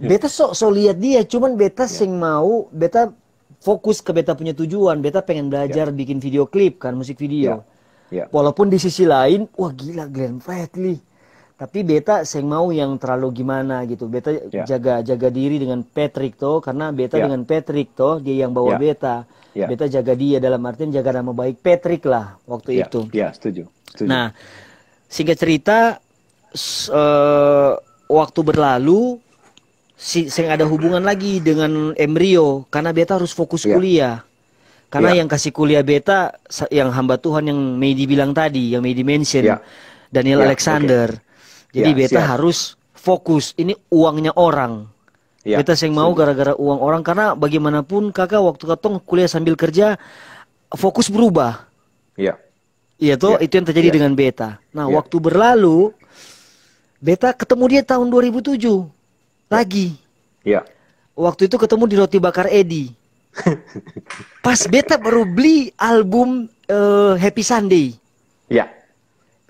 beta so lihat dia, cuman beta sing mau, beta fokus ke beta punya tujuan. Beta pengen belajar bikin video klip kan, musik video. Walaupun di sisi lain, wah gila Glenn Fredly. Tapi beta sing mau yang terlalu gimana gitu. Beta jaga diri dengan Patrick toh, karena beta dengan Patrick toh, dia yang bawa beta. Beta jaga dia dalam artian jaga nama baik Patrick lah waktu itu. Setuju. Nah, singkat cerita, waktu berlalu saya ada hubungan lagi dengan Embryo karena beta harus fokus kuliah karena yang kasih kuliah beta yang hamba Tuhan yang Medi bilang tadi, yang Medi mention, Daniel Alexander. Jadi beta harus fokus, ini uangnya orang. Beta yang mau gara-gara uang orang, karena bagaimanapun kakak waktu katong kuliah sambil kerja fokus berubah. Iya. Iya tuh, itu yang terjadi dengan Beta. Nah, waktu berlalu, Beta ketemu dia tahun 2007 lagi. Iya. Waktu itu ketemu di Roti Bakar Edi. Pas Beta baru beli album Happy Sunday. Iya.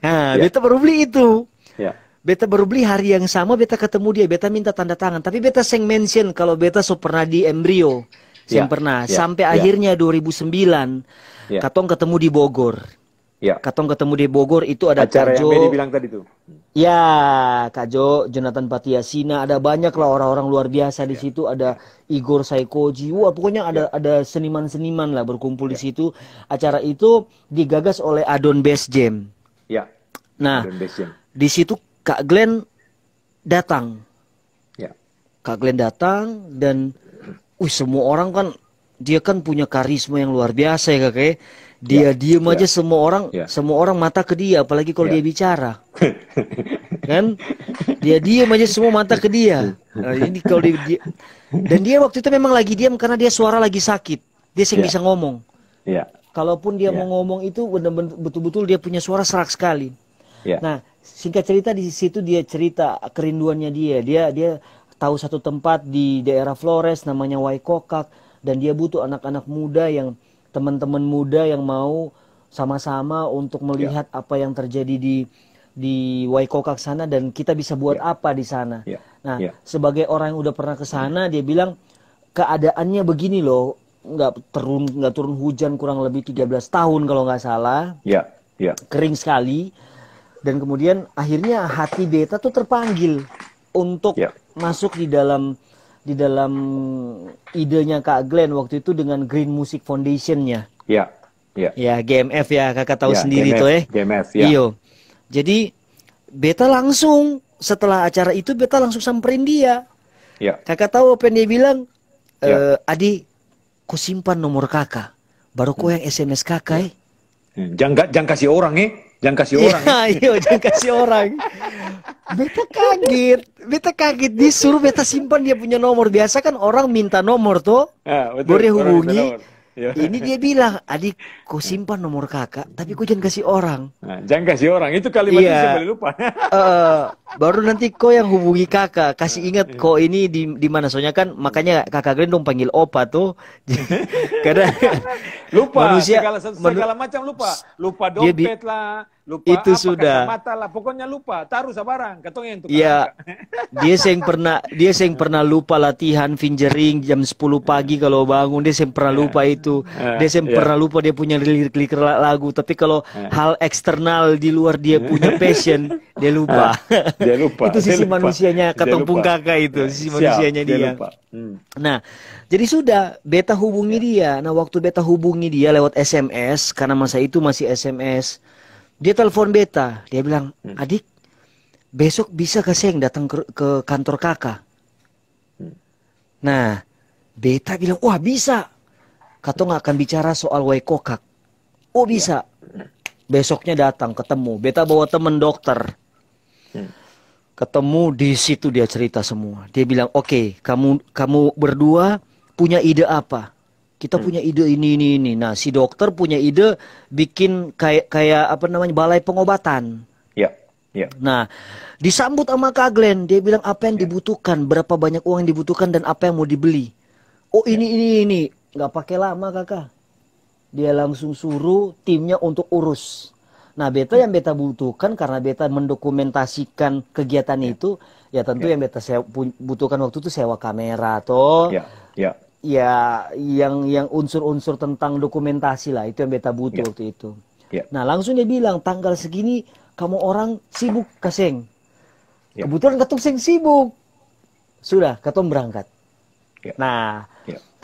Nah, Beta baru beli itu. Iya. Beta baru beli hari yang sama, Beta ketemu dia, Beta minta tanda tangan. Tapi Beta seng mention kalau Beta so pernah di Embryo. Seng pernah. Sampai akhirnya 2009, Katong ketemu di Bogor. Ya. Katong ketemu di Bogor, itu ada acara Kak Jo. yang Bedi bilang tadi tuh. Ya, Kak Jo, Jonathan Patiasina, ada banyak lah orang-orang luar biasa di situ. Ada Igor Saikoji. Wah, pokoknya ada seniman-seniman lah berkumpul di situ. Acara itu digagas oleh Adon Bass Jam. Ya. Nah, di situ Kak Glenn datang. Ya. Kak Glenn datang dan semua orang kan, dia kan punya karisma yang luar biasa ya Kakek. Dia diem aja, semua orang mata ke dia, apalagi kalau dia bicara. Kan? Dia diem aja, semua mata ke dia. Nah, ini kalau dia, dan dia waktu itu memang lagi diam karena dia suara lagi sakit. Dia sih bisa ngomong. Kalaupun dia mau ngomong itu betul-betul dia punya suara serak sekali. Nah, singkat cerita di situ dia cerita kerinduannya dia. Dia tahu satu tempat di daerah Flores namanya Waikokak, dan dia butuh anak-anak muda yang teman-teman muda yang mau sama-sama untuk melihat apa yang terjadi di Waikokak sana dan kita bisa buat apa di sana. Nah, sebagai orang yang udah pernah ke sana, dia bilang keadaannya begini loh, nggak turun hujan kurang lebih 13 tahun kalau nggak salah. Kering sekali. Dan kemudian akhirnya hati Beta tuh terpanggil untuk masuk di dalam idenya Kak Glenn waktu itu dengan Green Music Foundation-nya. Ya, GMF ya, Kakak tahu sendiri GMF, tuh GMF, Iyo. Jadi Beta langsung setelah acara itu Beta langsung samperin dia. Kakak tahu apa yang dia bilang? Adi, ku simpan nomor kakak. Baru ku yang SMS kakak. Jangan kasih orang Jangan kasih orang. Iya, jangan kasih orang. Beta kaget disuruh Beta simpan dia punya nomor. Biasa kan orang minta nomor tuh, boleh hubungi. Ini dia bilang, adik, kau simpan nomor kakak, tapi kau jangan kasih orang. Jangan kasih orang, itu kalimatnya saya boleh lupa. Baru nanti kau yang hubungi kakak, kasih ingat kau ini di mana. Soalnya kan makanya kakak Glenn dong panggil opa tuh. Karena lupa manusia, segala macam lupa dompet lah. Lupa itu apa, sudah kacamata lah, pokoknya lupa, taruh sabarang, katong yang tukang. Iya, dia yang pernah lupa latihan fingering jam 10 pagi kalau bangun, dia yang pernah lupa itu. Dia yang pernah lupa dia punya lirik lagu, tapi kalau hal eksternal di luar dia punya passion, dia lupa. Dia lupa. Itu sisi manusianya Katompung Kakak itu, sisi manusianya dia. Nah, jadi sudah Beta hubungi dia. Nah, waktu Beta hubungi dia lewat SMS, karena masa itu masih SMS. Dia telepon Beta, dia bilang, adik, besok bisa gak saya yang datang ke kantor kakak? Nah, Beta bilang, wah bisa. Katong akan bicara soal Waikokak. Oh bisa. Besoknya datang, ketemu. Beta bawa temen dokter. Ketemu di situ dia cerita semua. Dia bilang, oke, kamu berdua punya ide apa? Kita punya ide ini. Nah, si dokter punya ide bikin kayak apa namanya, balai pengobatan. Nah, disambut sama Kak Glenn. Dia bilang apa yang dibutuhkan, berapa banyak uang yang dibutuhkan dan apa yang mau dibeli. Oh ini. Nggak pakai lama kakak. Dia langsung suruh timnya untuk urus. Nah, Beta yang Beta butuhkan karena Beta mendokumentasikan kegiatan itu, ya tentu yang Beta butuhkan waktu itu sewa kamera toh. Ya, yang unsur-unsur tentang dokumentasi lah, itu yang Beta butuh waktu itu. Nah, langsung dia bilang, tanggal segini kamu orang sibuk kaseng. Kebetulan Katong seng sibuk. Sudah, Katong berangkat. Nah,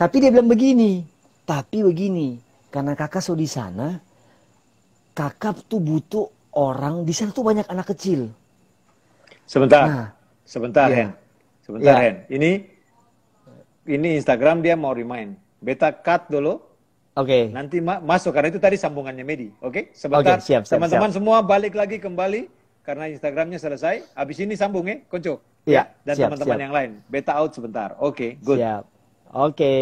tapi dia bilang begini, karena kakak so di sana, kakak tuh butuh orang, di sana tuh banyak anak kecil. Sebentar, Hen. Ini Instagram dia mau remind. Beta cut dulu. Oke. Nanti masuk karena itu tadi sambungannya Medi. Oke? Sebentar. Siap. Teman-teman semua balik lagi kembali karena Instagramnya selesai. Habis ini sambung Konco. Iya. Dan teman-teman yang lain. Beta out sebentar. Oke, good. Siap. Oke.